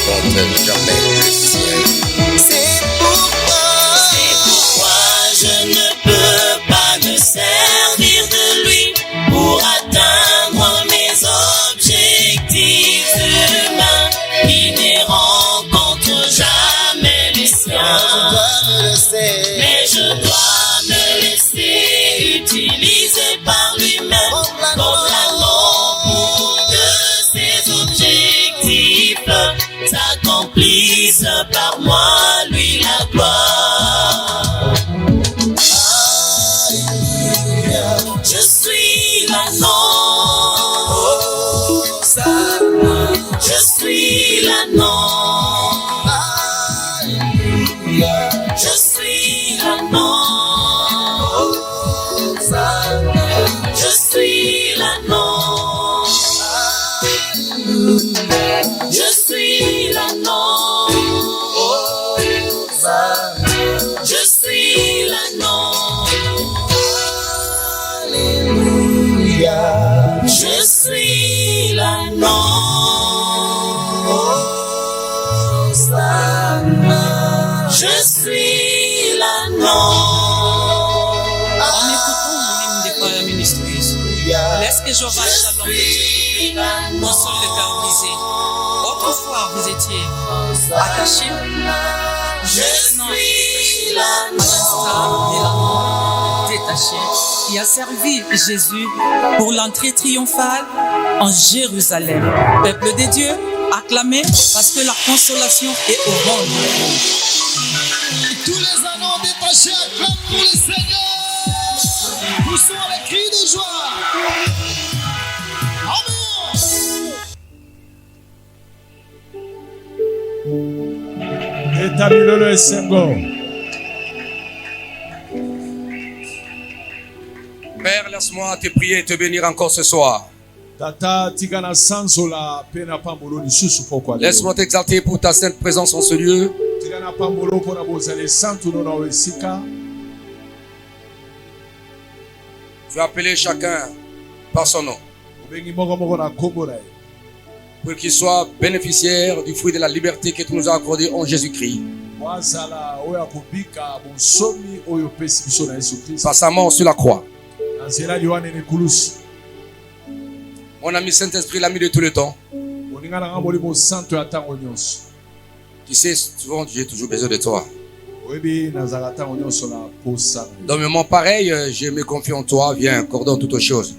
compte jamais le ciel. C'est pourquoi je ne peux pas me servir de lui pour atteindre mes objectifs humains qui ne rencontrent jamais les siens. Mais je dois me laisser utiliser par lui-même comme l'anneau pour que ses objectifs s'accomplissent par moi, lui la gloire. Je suis l'anneau, je suis l'anneau, je suis l'anneau, je suis l'anneau, je suis l'anneau, je suis l'anneau, alléluia, je suis l'anneau, je suis l'anneau. En écoutant l'hymne des choirs ministries, laisse que je rage la langue de Dieu. Mon sol le cœur brisé. Autrefois, vous étiez attachés. Maintenant, à l'instar de l'anneau détaché qui a servi Jésus pour l'entrée triomphale en Jérusalem. Peuple de Dieu, acclamez parce que la consolation est au bon niveau. Tous les anneaux détachés acclament pour le Seigneur. Poussons avec cri de joie. Amen. Etamilolo esengo. Père, laisse-moi te prier et te bénir encore ce soir. Laisse-moi t'exalter pour ta sainte présence en ce lieu. Tu as appelé chacun par son nom pour qu'il soit bénéficiaire du fruit de la liberté que tu nous as accordé en Jésus-Christ. Par sa mort sur la croix. Mon ami Saint-Esprit, l'ami de tout le temps. Tu sais, souvent j'ai toujours besoin de toi. Dans un moment pareil, je me confie en toi. Viens, coordonne toutes choses.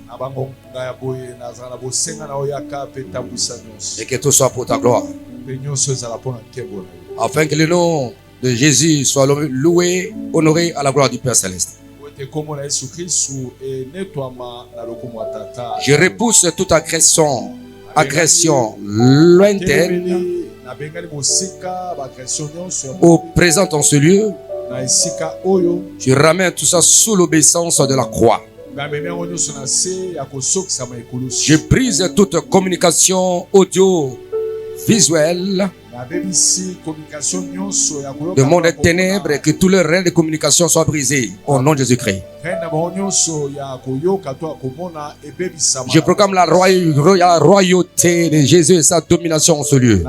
Et que tout soit pour ta gloire. Afin que le nom de Jésus soit loué, honoré à la gloire du Père Céleste. Je repousse toute agression lointaine au présent en ce lieu. Je ramène tout ça sous l'obéissance de la croix. Je brise toute communication audio-visuelle de monde des ténèbres et que tous les règles de communication soient brisés au nom de Jésus-Christ. Je proclame la royauté de Jésus et sa domination en ce lieu.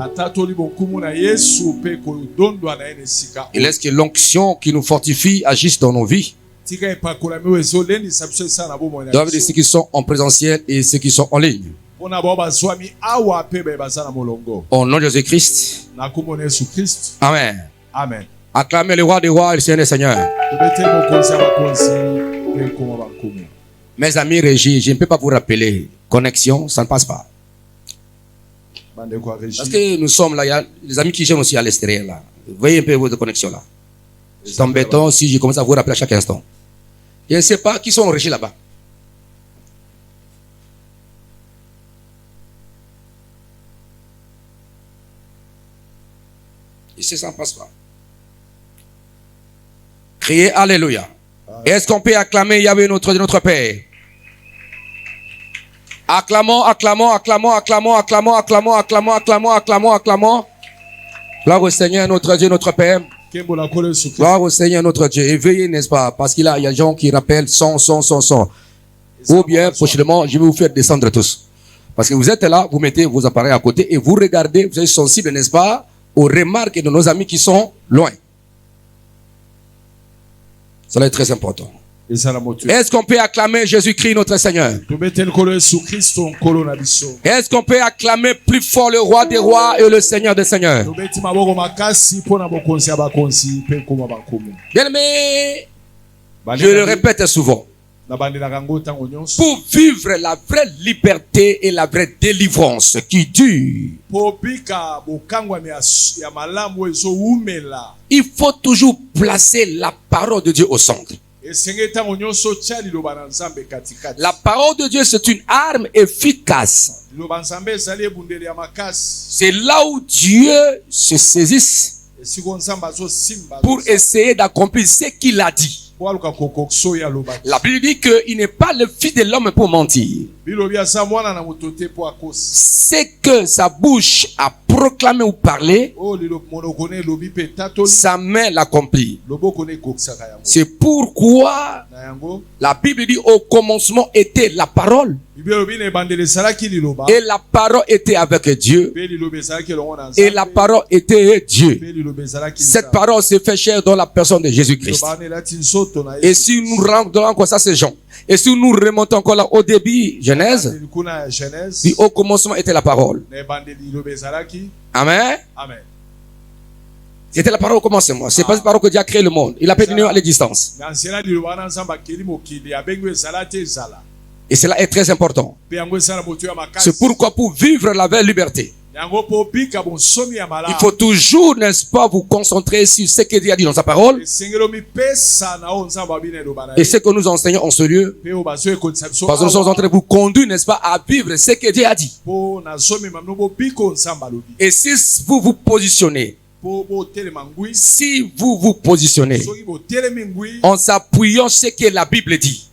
Et laisse que l'onction qui nous fortifie agisse dans nos vies. Dans ceux qui sont en présentiel et ceux qui sont en ligne. Au nom de Jésus-Christ. Amen. Amen. Acclamez le roi des rois et le Seigneur des seigneurs. Mes amis régis, je ne peux pas vous rappeler. Connexion, ça ne passe pas. Parce que nous sommes là, il y a les amis qui gênent aussi à l'extérieur là. Voyez un peu votre connexion là. C'est embêtant si je commence à vous rappeler à chaque instant. Je ne sais pas qui sont régis là-bas. Ici, ça ne passe pas. Criez Alléluia. Est-ce qu'on peut acclamer Yahweh notre Père? Acclamons, acclamons, acclamons, acclamons, acclamons, acclamons, acclamons, acclamons, acclamons, acclamons. Gloire au Seigneur notre Dieu, notre Père. Gloire au Seigneur notre Dieu. Et veillez, n'est-ce pas? Parce qu'il y a des gens qui rappellent son. Ou bien, prochainement, je vais vous faire descendre tous. Parce que vous êtes là, vous mettez vos appareils à côté et vous regardez, vous êtes sensible, n'est-ce pas? aux remarques de nos amis qui sont loin. Cela est très important. Est-ce qu'on peut acclamer Jésus-Christ notre Seigneur? Est-ce qu'on peut acclamer plus fort le roi des rois et le Seigneur des seigneurs? Bien-aimé, je le répète souvent. Pour vivre la vraie liberté et la vraie délivrance qui dure, il faut toujours placer la parole de Dieu au centre. La parole de Dieu, c'est une arme efficace. C'est là où Dieu se saisit pour essayer d'accomplir ce qu'il a dit. La Bible dit qu'il n'est pas le fils de l'homme pour mentir. Ce que sa bouche a proclamé ou parlé, sa main l'accomplit. C'est pourquoi la Bible dit au commencement était la parole. Et la parole était avec Dieu. Et la parole était Dieu. Cette parole s'est fait chair dans la personne de Jésus-Christ. Et si nous rendons encore ça, c'est Jean. Et si nous remontons encore là au début, Genèse, puis au commencement était la parole. Amen. C'était la parole au commencement. C'est pas cette parole que Dieu a créé le monde. Il a pénétré à l'existence. Et cela est très important. C'est pourquoi pour vivre la vraie liberté, il faut toujours, n'est-ce pas, vous concentrer sur ce que Dieu a dit dans sa parole et ce que nous enseignons en ce lieu. Parce que nous sommes en train de vous conduire, n'est-ce pas, à vivre ce que Dieu a dit. Et si vous vous positionnez, en s'appuyant sur ce que la Bible dit,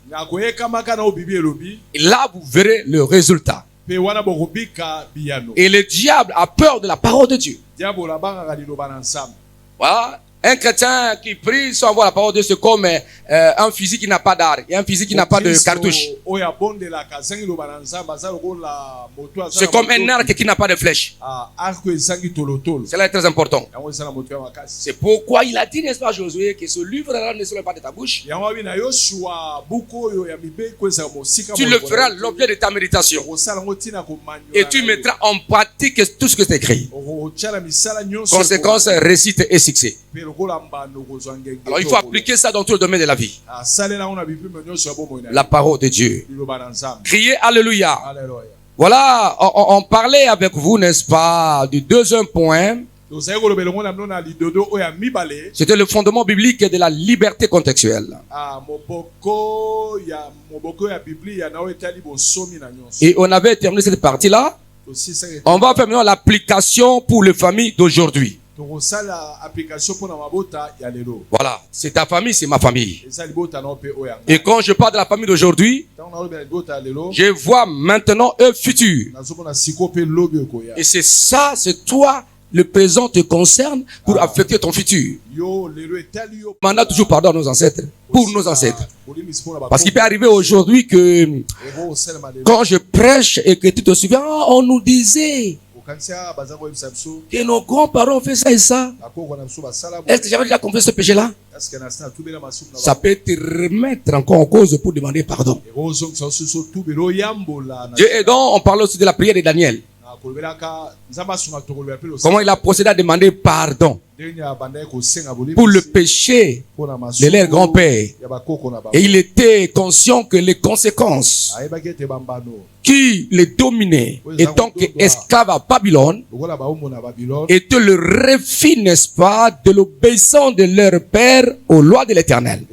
et là vous verrez le résultat. Et le diable a peur de la parole de Dieu. Voilà. Un chrétien qui prie sans voir la parole de Dieu, c'est comme un fusil qui n'a pas d'arme et un fusil qui n'a pas de cartouche. C'est comme un arc qui n'a pas de flèche. Cela est très important. C'est pourquoi il a dit, n'est-ce pas, Josué, que ce livre-là ne sera pas de ta bouche. Tu le feras l'objet de ta méditation. Et tu mettras en pratique tout ce que c'est écrit. Conséquence, réussite et succès. Alors il faut appliquer ça dans tout le domaine de la vie. La parole de Dieu. Criez Alléluia. Voilà, on parlait avec vous, n'est-ce pas, du deuxième point. C'était le fondement biblique de la liberté contextuelle. Et on avait terminé cette partie-là. On va faire maintenant l'application pour les familles d'aujourd'hui. Voilà, c'est ta famille, c'est ma famille. Et quand je parle de la famille d'aujourd'hui, je vois maintenant un futur. Et c'est ça, c'est toi, le présent te concerne pour affecter ton futur. On a toujours pardon à nos ancêtres, pour nos ancêtres. Parce qu'il peut arriver aujourd'hui que quand je prêche et que tu te souviens, on nous disait que nos grands-parents ont fait ça et ça. Est-ce que j'avais déjà compris ce péché-là? Ça peut te remettre encore en cause pour demander pardon. Dieu aidant, on parle aussi de la prière de Daniel. Comment il a procédé à demander pardon pour le péché de leur grand-père. Et il était conscient que les conséquences qui les dominaient, étant esclaves à Babylone, étaient le refus, n'est-ce pas, de l'obéissance de leur père aux lois de l'Éternel.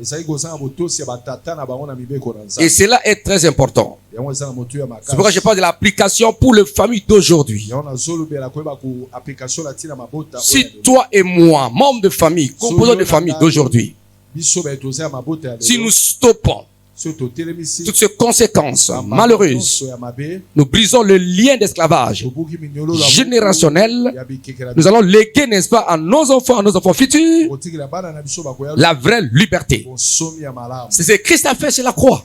Et cela est très important. C'est pourquoi je parle de l'application pour les familles d'aujourd'hui. Si toi et moi, membres de famille, composants de famille d'aujourd'hui, si nous stoppons toutes ces conséquences malheureuses, nous brisons le lien d'esclavage générationnel. Nous allons léguer, n'est-ce pas, à nos enfants futurs, la vraie liberté. C'est ce que Christ a fait sur la croix.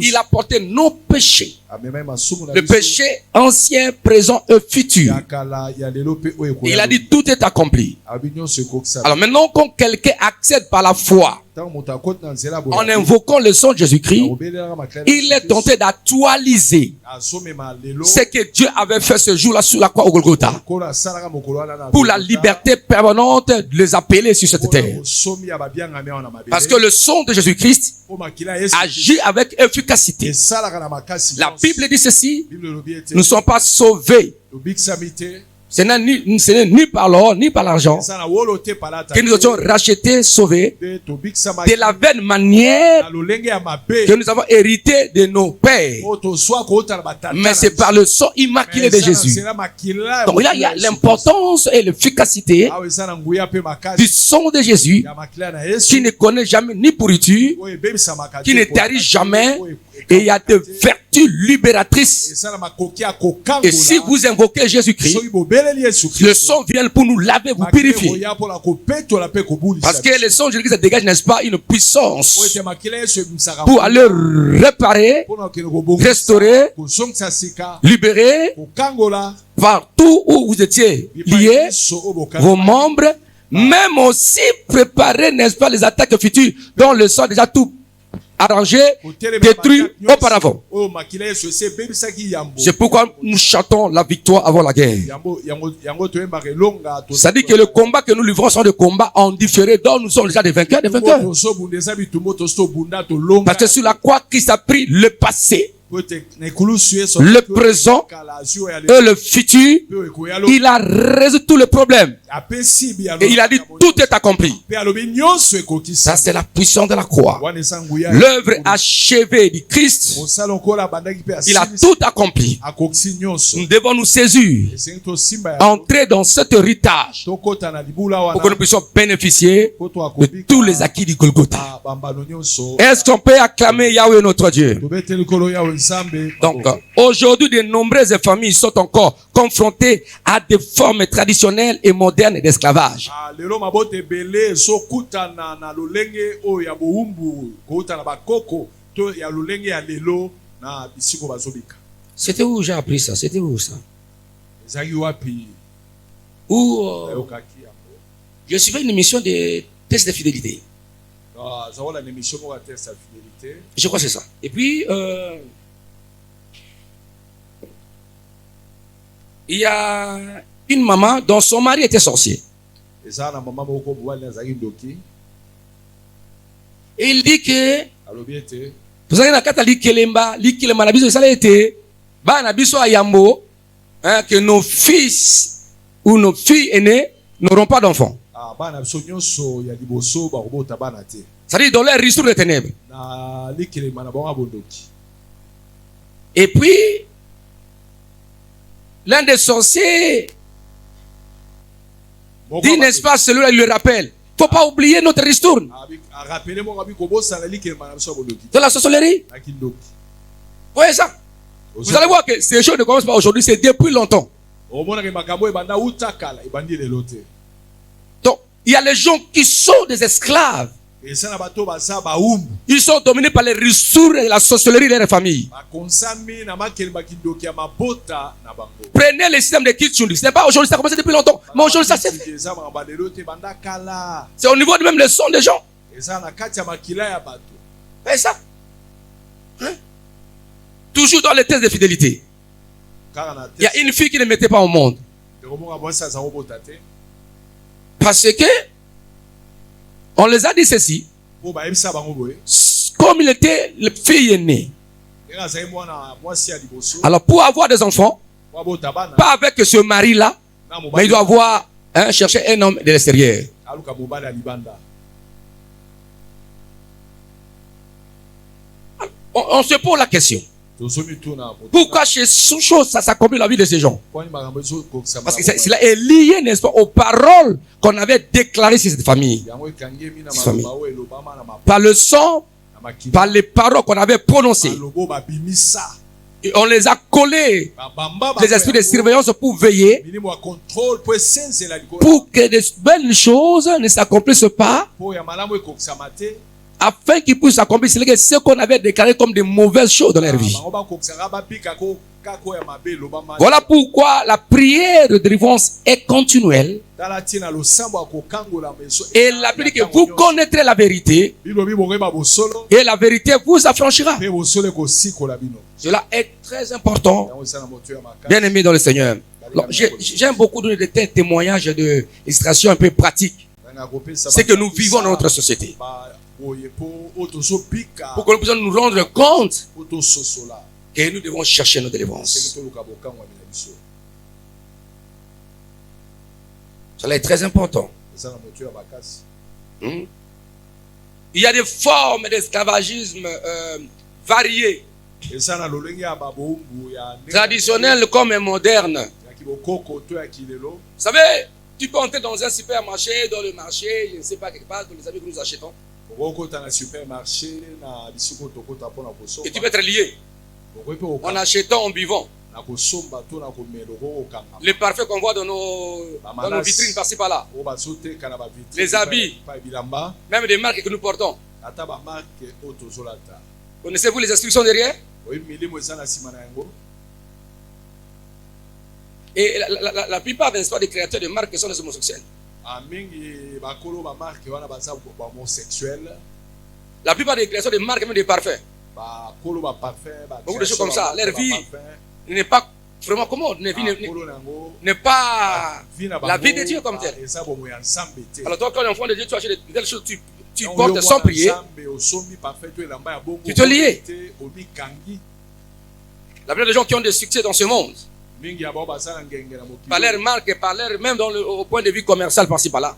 Il a porté nos péchés. Le péché ancien, présent et futur. Il a dit tout est accompli. Alors maintenant, quand quelqu'un accède par la foi, en invoquant le sang de Jésus-Christ, il est tenté d'actualiser ce que Dieu avait fait ce jour-là sur la croix au Golgotha, pour la liberté permanente de les appeler sur cette terre. Parce que le sang de Jésus-Christ agit avec efficacité. La Bible dit ceci: nous ne sommes pas sauvés. Ce n'est ni par l'or, ni par l'argent que nous étions rachetés, sauvés de la même manière que nous avons hérité de nos pères. Mais c'est par le sang immaculé de Jésus. Donc là, il y a l'importance et l'efficacité du sang de Jésus qui ne connaît jamais ni pourriture, qui ne tarit jamais, et il y a des vertus libératrices. Et si vous invoquez Jésus-Christ, le sang vient pour nous laver, vous purifier. Parce que le sang de Jésus-Christ dégage, n'est-ce pas, une puissance pour aller réparer, restaurer, libérer partout où vous étiez liés, vos membres, même aussi préparer, n'est-ce pas, les attaques futures dont le sang déjà tout arrangé, détruit auparavant. C'est pourquoi nous chantons la victoire avant la guerre. Ça dit que le combat que nous livrons sont des combats en différé, dont nous sommes déjà des vainqueurs, Parce que sur la croix, Christ a pris le passé, le présent et le futur. Il a résolu tous les problèmes. Et il a dit tout est accompli. Ça, c'est la puissance de la croix. L'œuvre achevée du Christ. Il a tout accompli. Nous devons nous saisir, entrer dans cet héritage pour que nous puissions bénéficier de tous les acquis du Golgotha. Est-ce qu'on peut acclamer Yahweh notre Dieu? Donc, aujourd'hui, de nombreuses familles sont encore confrontées à des formes traditionnelles et modernes d'esclavage. C'était où j'ai appris ça? C'était où ça? Où je suivais une émission de test de fidélité. Je crois que c'est ça. Et puis, il y a une maman dont son mari était sorcier. Et il dit que vous savez, que nos fils ou nos filles aînées n'auront pas d'enfants. C'est-à-dire dans leur retour des ténèbres. Et puis, l'un des sorciers dit, n'est-ce pas, celui-là, il le rappelle. Il ne faut pas oublier notre histoire. De la sorcellerie. Vous voyez ça? Vous allez voir que ces choses ne commencent pas aujourd'hui, c'est depuis longtemps. Donc, il y a les gens qui sont des esclaves. Ils sont dominés par les ressources et la sorcellerie de leur famille. Prenez le système de Kitchundi. Ce n'est pas aujourd'hui, ça a commencé depuis longtemps. Mais aujourd'hui, ça s'est fait. C'est au niveau de même le son des gens. C'est ça. Hein? Toujours dans les tests de fidélité. Il y a une fille qui ne mettait pas au monde. Parce que on les a dit ceci. Comme il était le fille aîné. Alors pour avoir des enfants, pas avec ce mari-là, mais il doit avoir chercher un homme de l'extérieur. On se pose la question. Pourquoi chez Soucho ça s'accomplit la vie de ces gens? Parce que cela est lié, n'est-ce pas, aux paroles qu'on avait déclarées sur cette famille. Par le sang, par les paroles qu'on avait prononcées. Et on les a collés, les esprits de surveillance, pour veiller, pour que de belles choses ne s'accomplissent pas, afin qu'ils puissent accomplir ce qu'on avait déclaré comme des mauvaises choses dans leur vie. Voilà pourquoi la prière de délivrance est continuelle. Et la Bible dit que vous connaîtrez la vérité et la vérité vous affranchira. Cela est très important, bien aimé dans le Seigneur. J'aime beaucoup donner des témoignages de illustration un peu pratiques. C'est que nous vivons dans notre société. Pour que nous puissions nous rendre compte que nous devons chercher nos délivrances. Cela est très important. Il y a des formes d'esclavagisme variées, traditionnelles comme modernes. Vous savez, tu peux entrer dans un supermarché, dans le marché, je ne sais pas, quelque part, dans les habits que nous achetons. Et tu peux être lié. En achetant, en buvant. Les parfums qu'on voit dans nos vitrines par-ci par-là. Les habits. Même des marques que nous portons. Connaissez-vous les instructions derrière? Et la plupart des créateurs de marques sont des homosexuels. La plupart des créateurs de marques, même des parfums. Beaucoup de choses comme ça. Leur vie n'est pas vraiment commode. N'est pas la vie de Dieu comme telle. Alors toi, quand tu es enfant de Dieu, tu achètes de telles choses, tu portes sans prier. Tu te lies. La plupart des gens qui ont des succès dans ce monde, par leur marque, même au point de vue commercial par-ci par-là,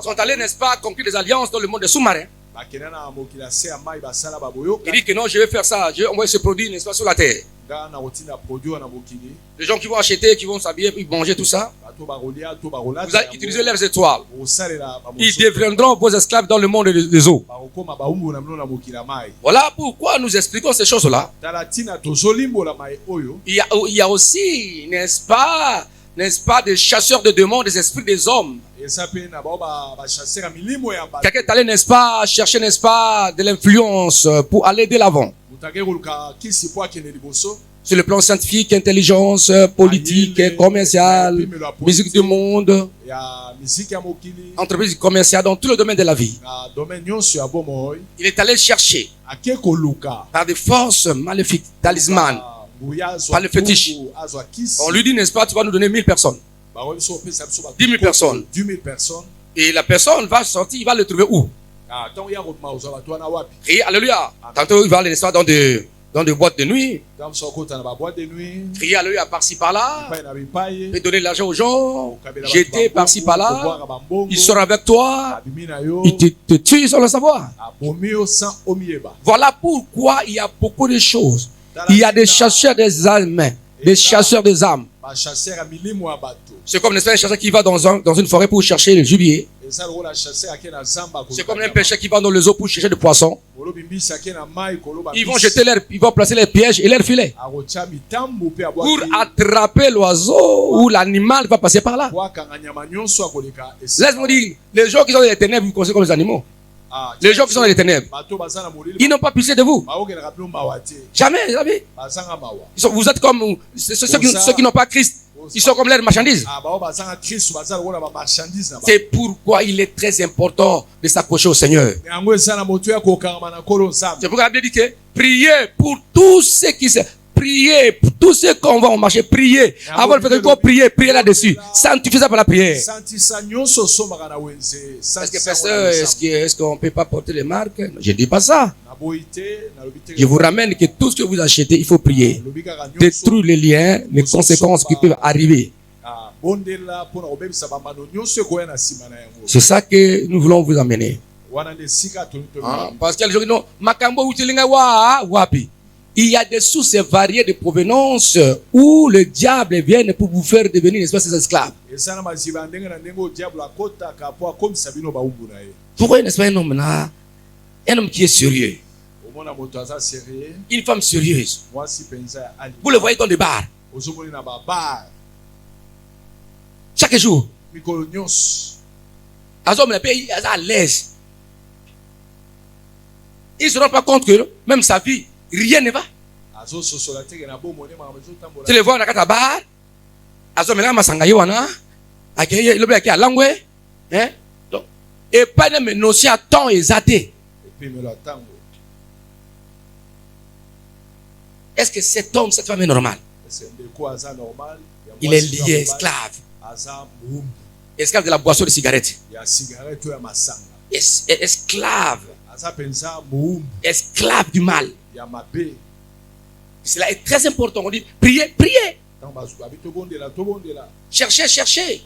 sont allés, n'est-ce pas, conclure des alliances dans le monde des sous-marins. Il dit que non, je vais faire ça, je vais envoyer ce produit, n'est-ce pas, sur la terre. Les gens qui vont acheter, qui vont s'habiller, puis manger tout ça, vous allez utiliser leurs étoiles. Ils deviendront vos esclaves dans le monde des eaux. Voilà pourquoi nous expliquons ces choses-là. Il y a aussi, n'est-ce pas, des chasseurs de démons, des esprits des hommes. Quelqu'un est allé, n'est-ce pas, chercher, n'est-ce pas, de l'influence pour aller de l'avant. Sur le plan scientifique, intelligence, politique, commerciale, musique du monde, entreprise commerciale, dans tout le domaine de la vie. Il est allé chercher par des forces maléfiques, talisman, par le fétiche. On lui dit, n'est-ce pas, tu vas nous donner 1000 personnes. 10 000 personnes. Et la personne va sortir, il va le trouver où? Et alléluia. Tantôt il va aller dans des boîtes de nuit. Crier alléluia par-ci par-là. Et donner de l'argent aux gens. Jeter par-ci par-là. Il sort avec toi. Il te tue sans le savoir. Voilà pourquoi il y a beaucoup de choses. Il y a des chasseurs des âmes. Des chasseurs des âmes. C'est comme un chasseur qui va dans une forêt pour chercher le gibier. C'est comme un pêcheur qui va dans les eaux pour chercher des poissons. Ils vont placer les pièges et leurs filets pour attraper l'oiseau ou l'animal qui va passer par là. Laisse-moi dire, les gens qui sont dans les ténèbres, vous connaissez comme les animaux. Les gens qui sont dans les ténèbres, ils n'ont pas pitié de vous. Jamais, jamais. Vous êtes comme ceux qui n'ont pas Christ. Ils sont comme leurs marchandises. C'est pourquoi il est très important de s'accrocher au Seigneur. C'est pourquoi la Bible dit que priez pour tous ceux qui se... Priez pour tous ceux qu'on va au marché. Priez. Avant de faire quoi, priez là-dessus. Sanctifiez ça par la prière. Est-ce que pasteur, est-ce qu'on ne peut pas porter les marques? Je ne dis pas ça. Je vous ramène que tout ce que vous achetez, il faut prier. Détruire les liens, les conséquences qui peuvent arriver. C'est ça que nous voulons vous amener. Parce qu'il y a des gens qui disent, Makambo utilinga wapi. Il y a des sources variées de provenance où le diable vient pour vous faire devenir une espèce d'esclave. Pourquoi n'est-ce pas un homme là? Un homme qui est sérieux. Une femme sérieuse. Vous le voyez dans des bars. Azom, il est à l'aise. Ils ne se rendent pas compte que même sa vie, rien ne va. Tu les vois dans la bar. Azom, il est à Masangayo, il est à Langwe. Et pas de me nocer à temps exaté. Est-ce que cet homme, cette femme est normale? Il est lié, esclave. Esclave de la boisson de cigarette. Esclave. Esclave du mal. Cela est très important. On dit priez, priez. Cherchez, cherchez.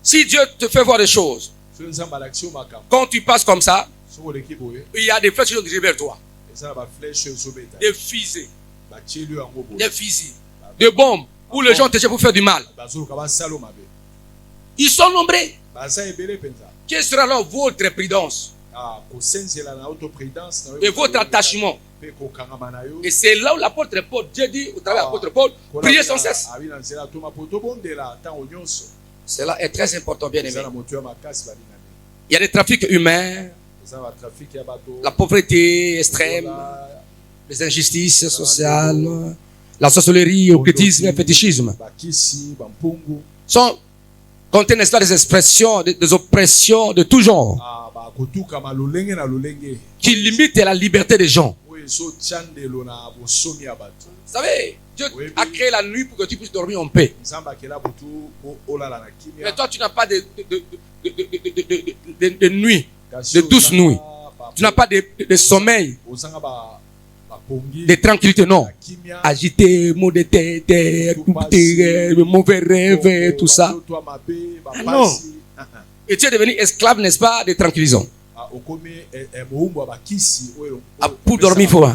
Si Dieu te fait voir des choses, quand tu passes comme ça, il y a des flèches qui sont dirigées vers toi. Des fusées. Des fusils. Des bombes où les gens te cherchent pour faire du mal. Ils sont nombreux. Quelle sera alors votre prudence et votre attachement? Et c'est là où l'apôtre Paul, Dieu dit au travers de l'apôtre Paul, priez sans cesse. Cela est très important, bien aimé. Il y a des trafics humains, la pauvreté extrême, les injustices sociales, la sorcellerie, l'occultisme et le fétichisme. Contiennent des expressions, des oppressions de tout genre qui limitent la liberté des gens. Vous savez, Dieu a créé la nuit pour que tu puisses dormir en paix. Mais toi, tu n'as pas de nuit, de douce nuit. Tu n'as pas de sommeil, de tranquillité, non. Agité, maux de tête, mauvais rêves, tout ça. Ah non. Et tu es devenu esclave, n'est-ce pas, des tranquillisants. Pour dormir, il faut.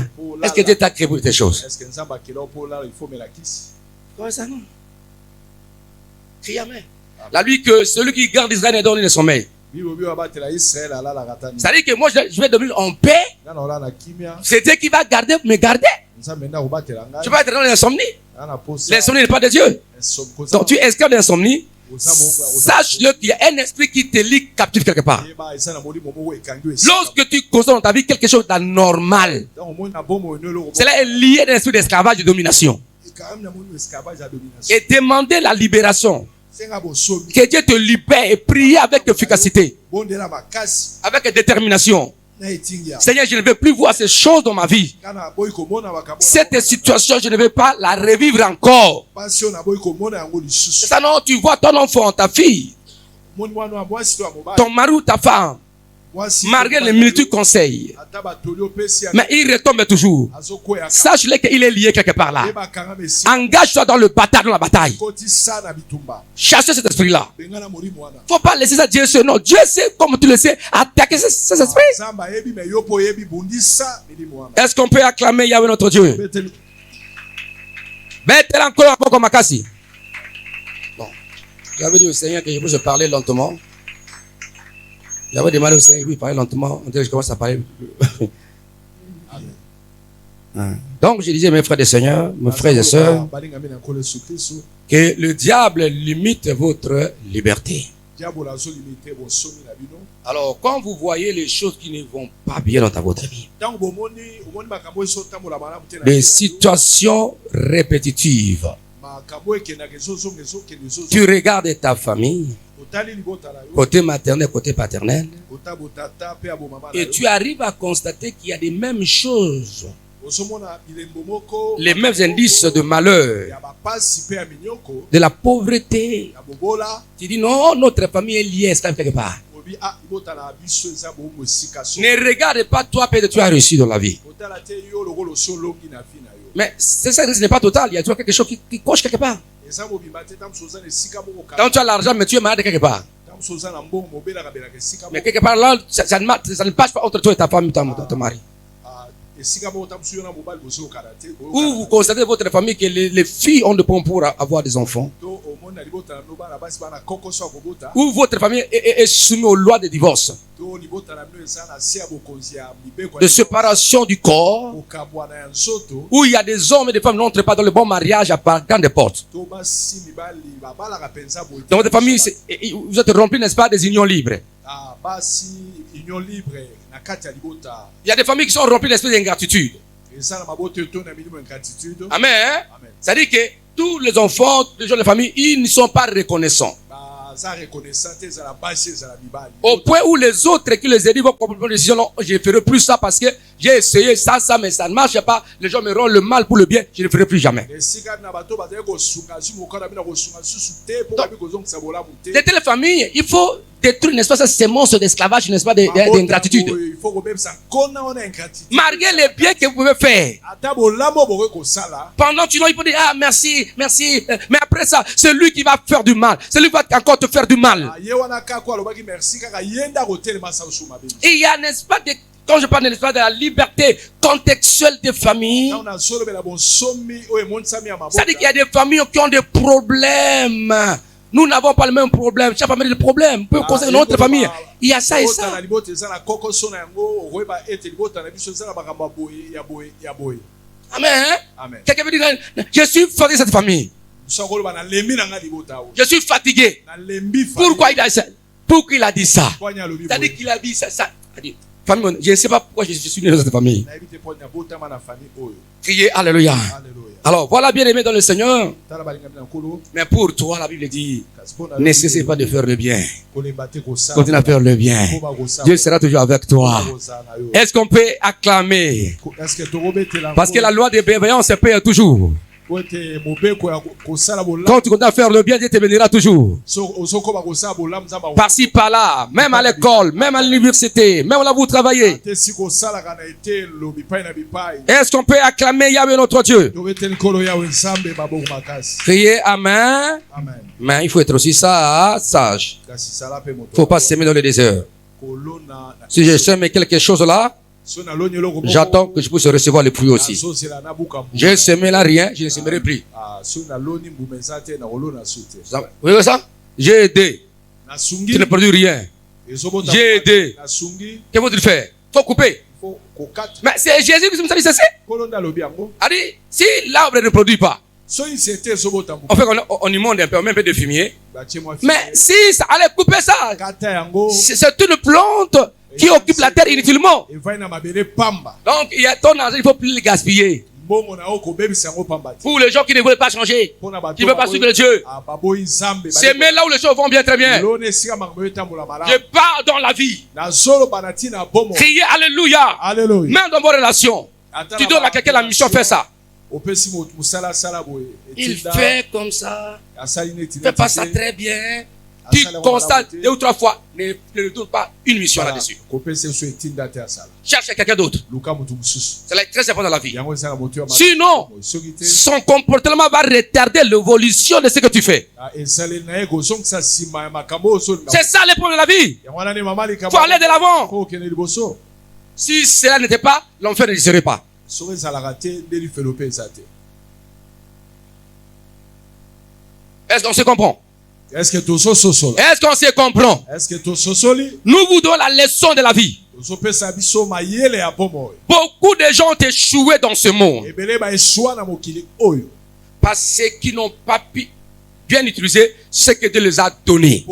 Est-ce que Dieu t'a créé pour des choses? Comment ça, non? La nuit que celui qui garde Israël n'est donné le sommeil. Ça dit que moi je vais devenir en paix. C'est Dieu qui va me garder. Tu vas être dans l'insomnie. L'insomnie n'est pas de Dieu. Donc tu es esclave de l'insomnie. Sache-le qu'il y a un esprit qui te lie captif quelque part. Lorsque tu constates dans ta vie quelque chose d'anormal, cela est lié à l'esprit d'esclavage et de domination. Et demander la libération. Que Dieu te libère et prier avec efficacité, avec détermination. Seigneur, je ne veux plus voir ces choses dans ma vie. Cette situation, je ne veux pas la revivre encore. C'est ça, non, tu vois ton enfant, ta fille, ton mari ou ta femme, malgré les multiples conseils, mais il retombe toujours. Sache-le qu'il est lié quelque part là. Engage-toi dans le bataille, dans la bataille. Chassez cet esprit-là. Il ne faut pas laisser ça Dieu seul. Non, Dieu sait, comme tu le sais, attaquer cet esprit. Est-ce qu'on peut acclamer Yahweh notre Dieu? Mettez encore comme Makassi. Bon, j'avais dit au Seigneur que je peux parler lentement. J'avais demandé au Seigneur, il parlait lentement. On dirait que je commence à parler. Donc, je disais, mes frères et seigneurs, mes frères et sœurs, que le diable limite votre liberté. Alors, quand vous voyez les choses qui ne vont pas bien dans votre vie, des situations répétitives, tu regardes ta famille, côté maternel, côté paternel, et tu arrives à constater qu'il y a les mêmes choses, les mêmes indices de malheur, de la pauvreté. Tu dis non, notre famille est liée quelque part. Ne regarde pas toi, peut-être tu as réussi dans la vie. Mais ça, ce n'est pas total. Il y a toujours quelque chose qui coche quelque part. Quand tu as l'argent, mais tu es malade quelque part. Mais quelque part là, ça ne passe pas entre toi et ta femme, ton mari. Ou vous constatez votre famille que les filles ont de pommes pour avoir des enfants. où votre famille est soumise aux lois de divorce, de séparation du corps, où il y a des hommes et des femmes qui n'entrent pas dans le bon mariage à partant des portes. Dans votre famille, vous êtes remplis, n'est-ce pas, des unions libres. Il y a des familles qui sont remplies d'esprit d'ingratitude. Amen. C'est-à-dire que tous les enfants, les gens de la famille, ils ne sont pas reconnaissants. Au point où les autres qui les aident vont prendre une décision, non, je ne ferai plus ça parce que j'ai essayé ça, mais ça ne marche pas. Les gens me rendent le mal pour le bien, je ne le ferai plus jamais. De telles familles, il faut détruire, n'est-ce pas, cette sémence d'esclavage, n'est-ce pas, d'ingratitude. Malgré les biens que vous pouvez faire. Pendant tu il peut dire, ah merci, merci. Mais après ça, c'est lui qui va faire du mal. C'est lui qui va encore te faire du mal. Et il y a, n'est-ce pas, quand je parle, n'est-ce pas, de la liberté contextuelle des familles, c'est-à-dire qu'il y a des familles qui ont des problèmes. Nous n'avons pas le même problème. Chaque famille a des problèmes. Peut concerner notre famille. Il y a ça et ça. Amen. Quelqu'un veut dire, je suis fatigué de cette famille. Je suis fatigué. Pourquoi il a ça? Pourquoi il a dit ça? C'est-à-dire qu'il a dit ça. Famille, je ne sais pas pourquoi je suis né dans cette famille. Criez Alléluia. Alors, voilà, bien aimé dans le Seigneur. Mais pour toi, la Bible dit, ne cessez pas de faire le bien. Continue à faire le bien. Dieu sera toujours avec toi. Est-ce qu'on peut acclamer? Parce que la loi de bienveillance se paye toujours. Quand tu continues à faire le bien, Dieu te bénira toujours. Par-ci, par-là, même à l'école, même à l'université, même là où vous travaillez. Est-ce qu'on peut acclamer Yahweh notre Dieu? Criez Amen. Mais il faut être aussi sage. Il ne faut pas s'aimer dans le désert. Si je sème quelque chose là, j'attends que je puisse recevoir les fruits aussi. J'ai semé là rien, je ne sèmerai plus. Vous voyez ça? J'ai aidé. Tu ne produis rien. J'ai aidé. Que faut-il faire? Il faut couper. Mais c'est Jésus qui nous a dit ceci. A dit, si l'arbre ne produit pas, on fait qu'on y monte un peu, on met un peu de fumier. Mais si ça allait couper ça, c'est une plante qui occupe la terre inutilement. Donc, il y a ton argent, il ne faut plus le gaspiller. Pour les gens qui ne veulent pas changer, qui ne veulent pas suivre Dieu, c'est mais là où les choses vont bien, très bien. Je pars dans la vie. Criez Alléluia. Même dans vos relations, tu donnes à quelqu'un la mission, fais ça. Il fait comme ça. Fais pas ça très bien. Tu constates 2 ou 3 fois, ne retourne pas une mission là-dessus. Cherche quelqu'un d'autre. C'est très important dans la vie. Sinon, son comportement va retarder l'évolution de ce que tu fais. C'est ça le problème de la vie. Il faut aller de l'avant. Si cela n'était pas, l'enfer n'existerait pas. Est-ce qu'on se comprend? Est-ce qu'on se comprend? Nous vous donnons la leçon de la vie. Beaucoup de gens ont échoué dans ce monde parce qu'ils n'ont pas pu bien utiliser ce que Dieu les a donné.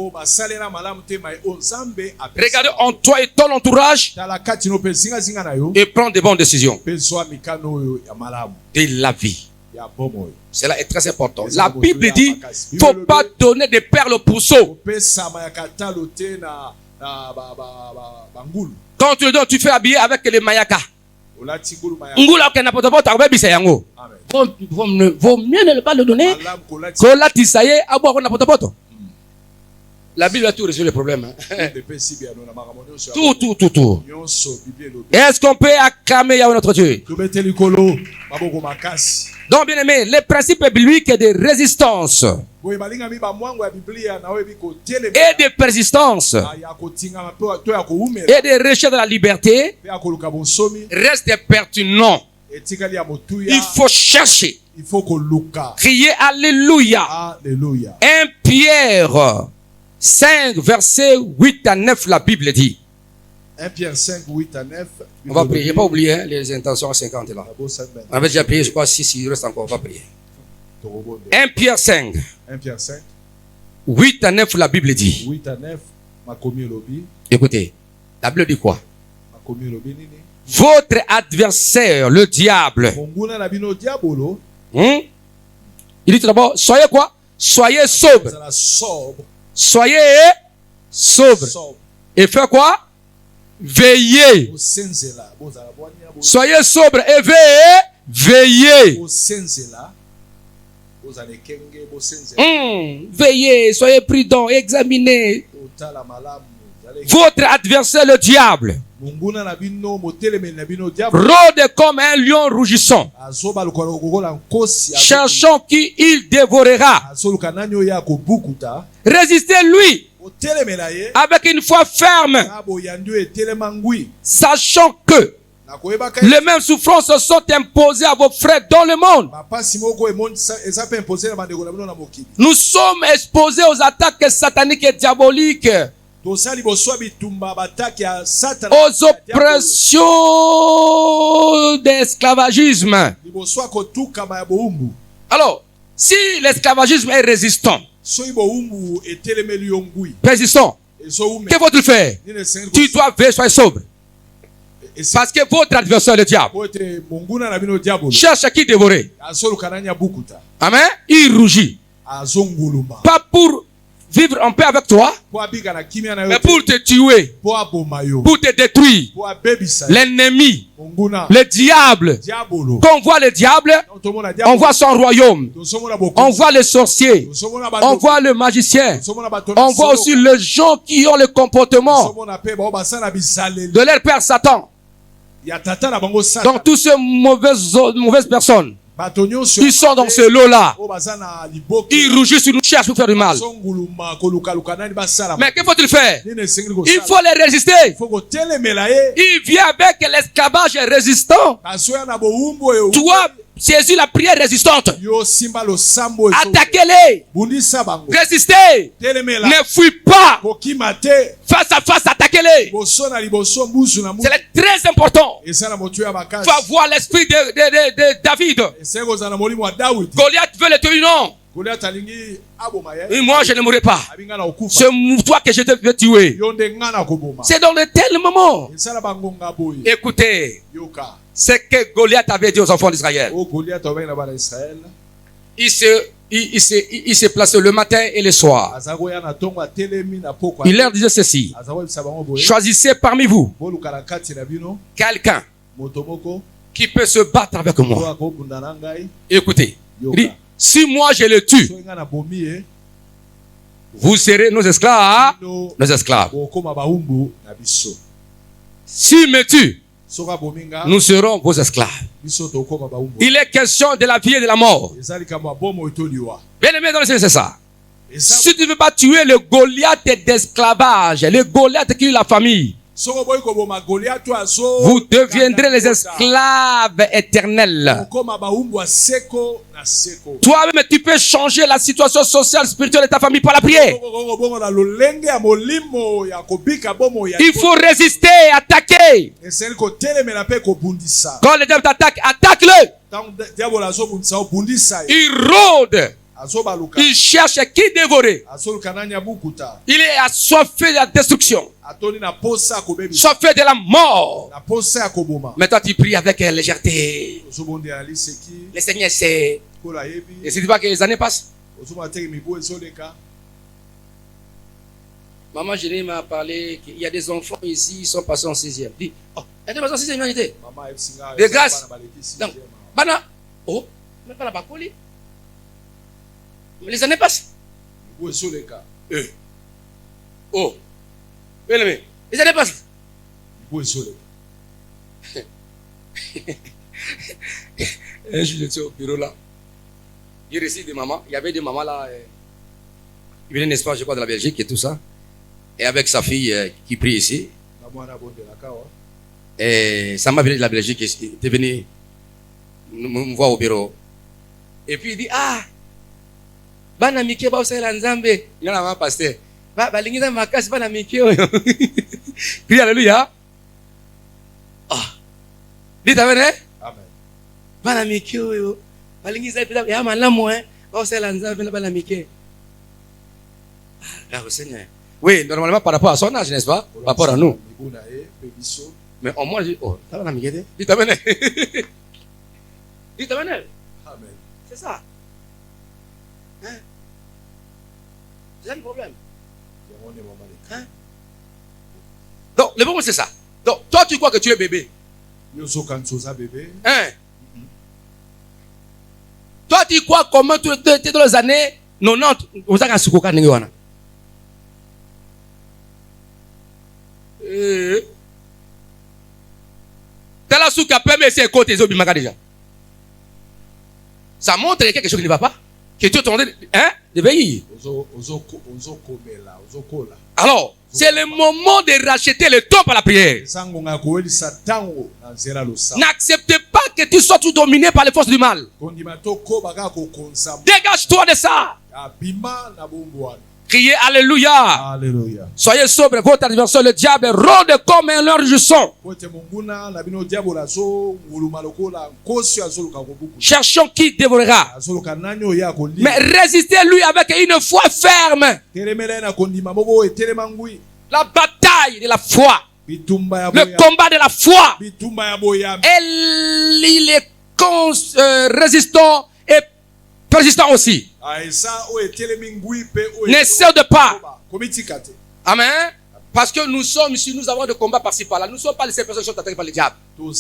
Regardez en toi et ton entourage et prends de bonnes décisions de la vie. Cela est très important. La Bible dit, il ne faut pas donner des perles aux pourceaux. Quand tu le donnes, tu fais habiller avec les mayaka. Vaut mieux ne pas le donner. La Bible a tout résolu le problème. Tout. Est-ce qu'on peut acclamer Yahweh notre Dieu? Donc, bien aimé, les principes bibliques de résistance et de persistance et de recherche de la liberté restent pertinents. Il faut chercher Il faut que Luka. Criez Alléluia. Alléluia. 1 Pierre 5, versets 8 à 9, la Bible dit. 1 Pierre 5, 8 à 9. On va prier. Pas oublier hein, les intentions à 50 là. On avait déjà prié, je crois, 6, il reste encore. On va prier. 1 Pierre 5. 1 Pierre 5. 8 à 9, la Bible dit. 8 à 9. Makomi lobi. Écoutez, la Bible dit quoi? Makomi lobi nini? Votre adversaire, le diable. Monguna na bino diabolo. Il dit tout d'abord, soyez quoi? Soyez sobre. Sobre. Soyez sobre. Et faites quoi? Veillez. Soyez sobre et veillez. Veillez, soyez prudents, examinez. Votre adversaire, le diable, rôde comme un lion rougissant, cherchant qui il dévorera. Résistez-lui avec une foi ferme, sachant que les mêmes souffrances se sont imposées à vos frères dans le monde. Nous sommes exposés aux attaques sataniques et diaboliques, aux oppressions d'esclavagisme. Alors, si l'esclavagisme est résistant, que faut-il faire? Tu dois veiller, sois sobre. Parce que votre adversaire, le diable, cherche à qui dévorer. Amen. Il rougit. Pas pour vivre en paix avec toi, mais pour te tuer, pour te détruire. L'ennemi, le diable, quand on voit le diable, on voit son royaume, on voit les sorciers, on voit le magicien, on voit aussi les gens qui ont le comportement de leur père Satan. Donc toutes ces mauvaises personnes, ils sont dans ce lot-là. Ils rougissent, ils nous cherchent pour faire du mal. Mais que faut-il faire? Il faut les résister. Il vient avec l'esclavage résistant. Toi, saisis la prière résistante. Attaquez-les. Résistez. Ne fuis pas. Face à face, attaquez-les. C'est très important. Il faut avoir l'esprit de David. Goliath veut le tuer, non? Et moi, je ne mourrai pas. C'est toi que je te vais tuer. C'est dans de tels moments. Écoutez, c'est que Goliath avait dit aux enfants d'Israël. Il s'est placé le matin et le soir. Il leur disait ceci: choisissez parmi vous quelqu'un qui peut se battre avec moi. Écoutez, il dit, si moi je le tue, vous serez nos esclaves. Nos esclaves. S'il me tue, nous serons vos esclaves. Il est question de la vie et de la mort. Bien aimé dans le Seigneur, c'est ça. Si tu ne veux pas tuer le Goliath d'esclavage, le Goliath qui est la famille, vous deviendrez les esclaves éternels. Toi-même, tu peux changer la situation sociale, spirituelle de ta famille par la prière. Il faut résister, attaquer. Quand le diable t'attaque, attaque-le. Il rôde. Il cherche qui dévorer. Il est assoiffé de la destruction, assoiffé de la mort. Mais toi tu pries avec légèreté. Le Seigneur sait. Et c'est pas que les années passent. Maman Jérémy m'a parlé qu'il y a des enfants ici, ils sont passés en 6e. Dit, oh, il y a des passés en 6e humanité. De grâce. Donc, Bana, oh, mais pas la bacoli. Mais les années passent. Oh, bien aimé, les années passent. Un jour, j'étais au bureau là. J'ai reçu des mamans. Il y avait des mamans là. Ils venaient, n'est-ce pas, je crois, de la Belgique et tout ça. Et avec sa fille qui prie ici. Et ça m'a venu de la Belgique. Il était venu me voir au bureau. Et puis il dit, ah, bana mike ba osala nzambe. Il y a un pasteur. Ba lingiza makasi bana mike oyo. Crie alléluia. Ah. Dites amen. Amen. Bana mike oyo. Ba lingiza pita ya malamu ba osala nzambe na bana mike. Ah, Seigneur. Oui, normalement par rapport à son âge, n'est-ce pas? Par rapport à nous. Mais au moins, oh, ça va la miguer. Dites amen. Dites amen. Amen. C'est ça. Hein? C'est ça le problème. Hein? Donc, le problème c'est ça. Donc, toi tu crois que tu es bébé. Hein? Toi tu crois comment tu étais dans les années 90. Vous avez un soukoka n'engwana. Tala souka peut essayer côté zobi maga déjà. Ça montre quelque chose qui ne va pas. Que tu es en train de veiller. Alors, c'est le moment de racheter le temps par la prière. N'acceptez pas que tu sois tout dominé par les forces du mal. Dégage-toi de ça. Criez Alléluia. Alléluia. Soyez sobre, votre adversaire, le diable, rôde comme un leur du son. Cherchons qui dévorera. Mais résistez-lui avec une foi ferme. La bataille de la foi. Le combat de la foi. Il est résistant et persistant aussi. Ne cède pas. Amen. Parce que nous sommes ici, nous avons des combats par-ci par-là. Nous ne sommes pas les seules personnes qui sont attaquées par le diable. Il ne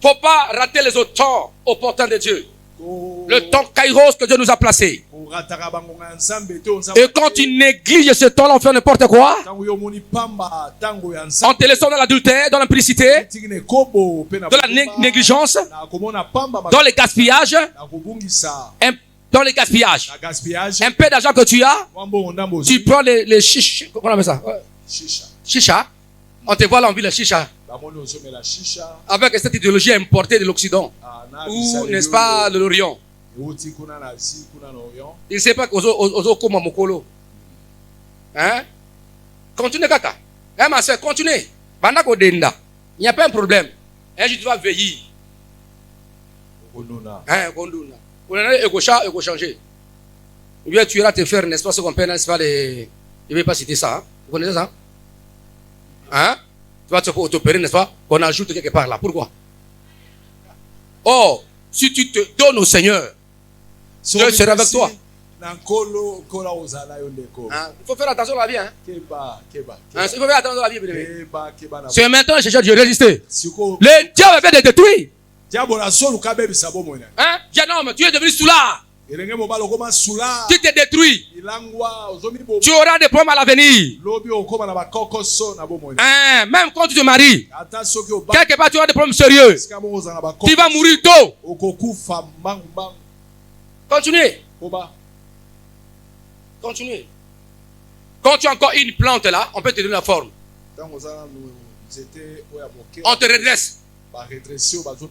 faut pas rater les autres temps opportuns de Dieu. Le temps kairos que Dieu nous a placé. Et quand tu négliges ce temps-là, on fait n'importe quoi. On te laisse dans l'adultère, dans l'impudicité, dans la négligence, dans le gaspillage. Dans le gaspillage. Un peu d'argent que tu as, tu prends les chicha. Comment on appelle ça? Chicha. On te voit là, on vit le chicha. Avec cette idéologie importée de l'Occident. Ou, n'est-ce pas, de l'Orient. Il ne sait pas qu'aux comme Mokolo. Hein? Continuez, kaka. Hein, ma soeur, continuez. Bandako denda. Il n'y a pas un problème. Un jour, tu vas veiller. Hein, Konduna. Il faut changer. Ou bien tu iras te faire, n'est-ce pas, ce qu'on appelle, n'est-ce pas, les... Je ne vais pas citer ça. Hein? Vous connaissez ça? Hein? Tu vas te opérer, n'est-ce pas? Qu'on ajoute quelque part là. Pourquoi? Oh, si tu te donnes au Seigneur, Dieu sera avec toi. Hein? Il faut faire attention à la vie. Hein? Il faut faire attention à la vie. C'est maintenant que je résister. Le diable veut te détruire. Hein? Jeune homme, tu es devenu soulard. Tu te détruis. Tu auras des problèmes à l'avenir. Hein? Même quand tu te maries, quelque part tu auras des problèmes sérieux. Tu vas mourir tôt. Continuez. Continuez. Quand tu as encore une plante là, on peut te donner la forme. On te redresse.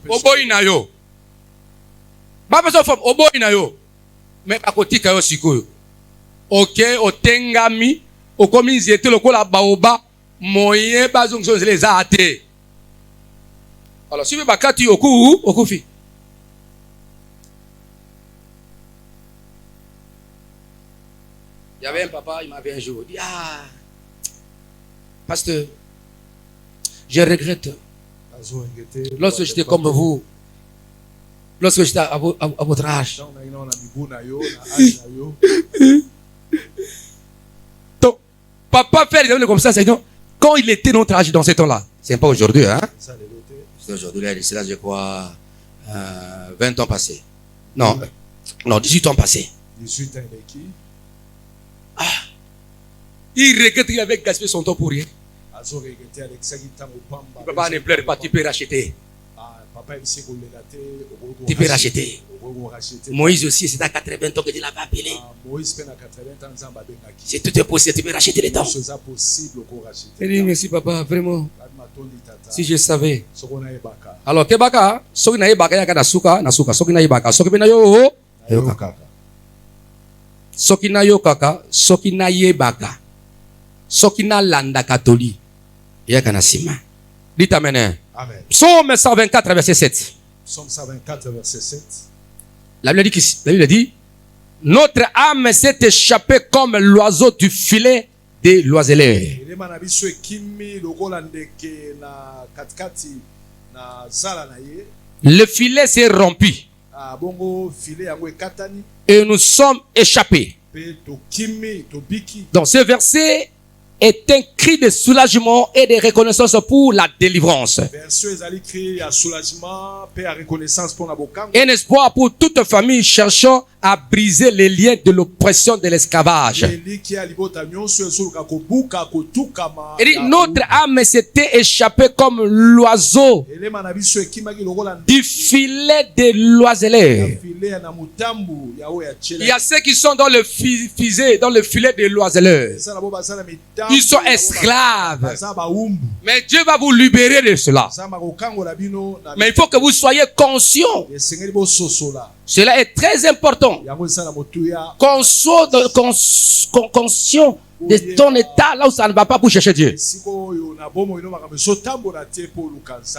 Oboy na yo. Ba besoin forme oboy na yo. Mais à côté kayo sikoyo. OK, otengami, okomi nzete lokola baoba, moyen bazong zo les aate. Alors si vous bakati okufi. Il y avait un papa, il m'avait un jour dit ah pasteur, je regrette. Lorsque j'étais comme vous, lorsque j'étais à votre âge. Donc, papa fait des choses comme ça, c'est quand il était notre âge dans ce temps-là. C'est pas aujourd'hui, hein? C'est aujourd'hui, c'est là, je crois, 20 ans passés. Non, 18 ans passés. 18 ans de qui? Ah, il regrette qu'il avait gaspillé son temps pour rien. Papa ne pleure pas, tu peux racheter. Tu peux racheter. Moïse aussi, c'est à 80 ans que Dieu l'avait appelé. C'est tout est possible, tu peux racheter les temps. Il dit merci papa, vraiment. Si je savais. Alors, kebaka, soki na yebaka yaka na suka, soki na yebaka, soki na yo, soki na yo kaka, soki na yebaka, soki na landa katoli, yaka na sima. Dites amen. Amen. Psaume 124, verset 7. Psaume 124, verset 7. La Bible dit, notre âme s'est échappée comme l'oiseau du filet des l'oiseleur. Le filet s'est rompu et nous sommes échappés. Donc ce verset est un cri de soulagement et de reconnaissance pour la délivrance. Un espoir pour toute famille cherchant à briser les liens de l'oppression de l'esclavage. Et dit, notre âme s'était échappée comme l'oiseau du filet de l'oiseleur. Il y a ceux qui sont dans le filet de l'oiseleur. Ils sont esclaves. Mais Dieu va vous libérer de cela. Mais il faut que vous soyez conscients. Cela est très important. Conscient de ton état là où ça ne va pas pour chercher Dieu.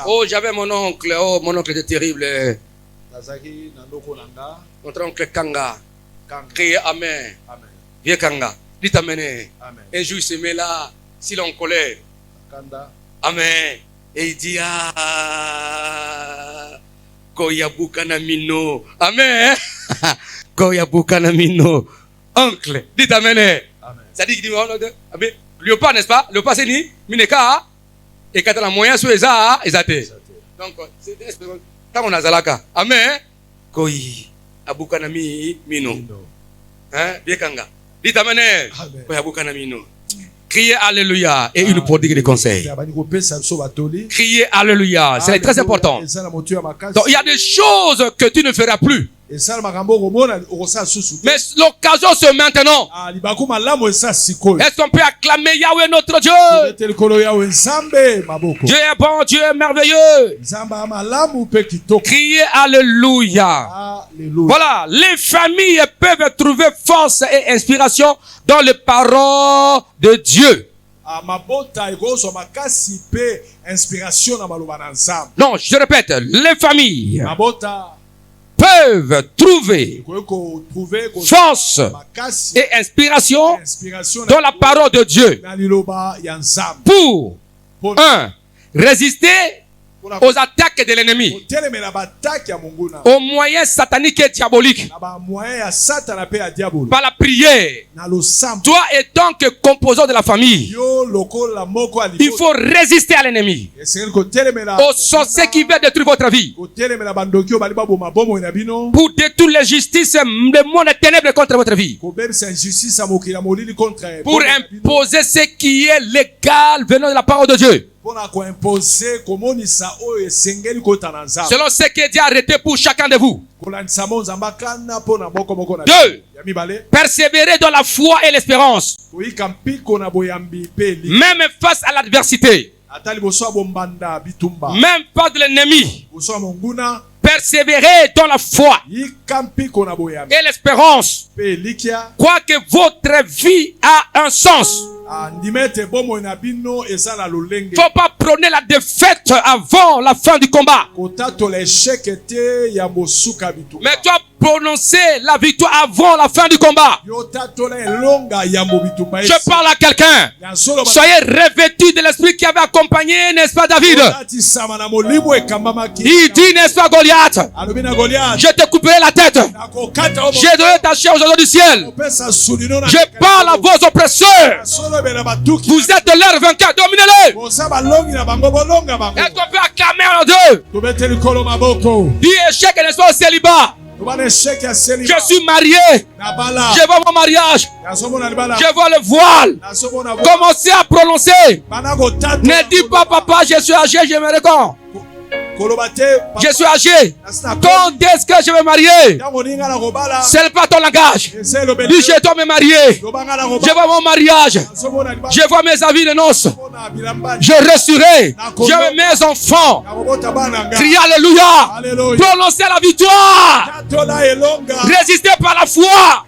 Oh, j'avais mon oncle. Oh, mon oncle était terrible. Notre oncle Kanga. Criez Amen. Vieux Kanga. Dites Amen. Un jour il se met là, s'il est en colère. Amen. Et il dit Koyabukana Mino. Amen. Koyabukana Mino. Oncle, dites Amen. Ça dit qu'il dit Amen. Léopard, n'est-ce pas? Léopard, c'est ni Mineka. Et quand on a moyen sur les arts, ils attaquent. Donc, c'est quand on a Zalaka. Amen. Koyabukana Mino. Hein? Bien Kanga. Dites Amen. Koyabukana Mino. Criez Alléluia et il nous prodigue des conseils. Criez Alléluia, c'est très important. Donc il y a des choses que tu ne feras plus. Mais l'occasion c'est maintenant. Est-ce qu'on peut acclamer Yahweh notre Dieu? Dieu est bon, Dieu est merveilleux. Criez Alléluia. Voilà, les familles peuvent trouver force et inspiration dans les paroles de Dieu. Non, je répète, les familles peuvent trouver force et inspiration dans la parole de Dieu pour résister aux attaques de l'ennemi, aux moyens sataniques et diaboliques, par la prière. Toi étant que composant de la famille, il faut résister à l'ennemi, aux sorciers qui veulent détruire votre vie, pour détruire l'injustice, le monde des ténèbres contre votre vie, pour imposer ce qui est légal venant de la parole de Dieu, selon ce qui est dit arrêté pour chacun de vous. 2. Persévérer dans la foi et l'espérance, même face à l'adversité, même face de l'ennemi. Persévérer dans la foi et l'espérance, quoique votre vie a un sens. Il ne faut pas prôner la défaite avant la fin du combat, mais tu dois prononcer la victoire avant la fin du combat. Je parle à quelqu'un. Soyez revêtus de l'esprit qui avait accompagné, n'est-ce pas, David? Il dit, n'est-ce pas, Goliath? Je te couperai la tête. J'ai donné ta chair aux oiseaux du ciel. Je parle à vos oppresseurs. Vous êtes leur vainqueur, dominez-les. Est-ce qu'on peut acclamer en deux? Dis échec, n'est-ce pas, au célibat? Je suis marié. Je vois mon mariage. Je vois le voile. Commencez à prononcer. Ne dis pas, papa, je suis âgé, je me réconcile. Je suis âgé. Quand est-ce que je vais marier? C'est pas ton langage. Dis, je dois me marier. Je vois mon mariage. Je vois mes avis de noces. Je resterai. Je veux mes enfants. Criez Alléluia. Prononcez la victoire. Résistez par la foi.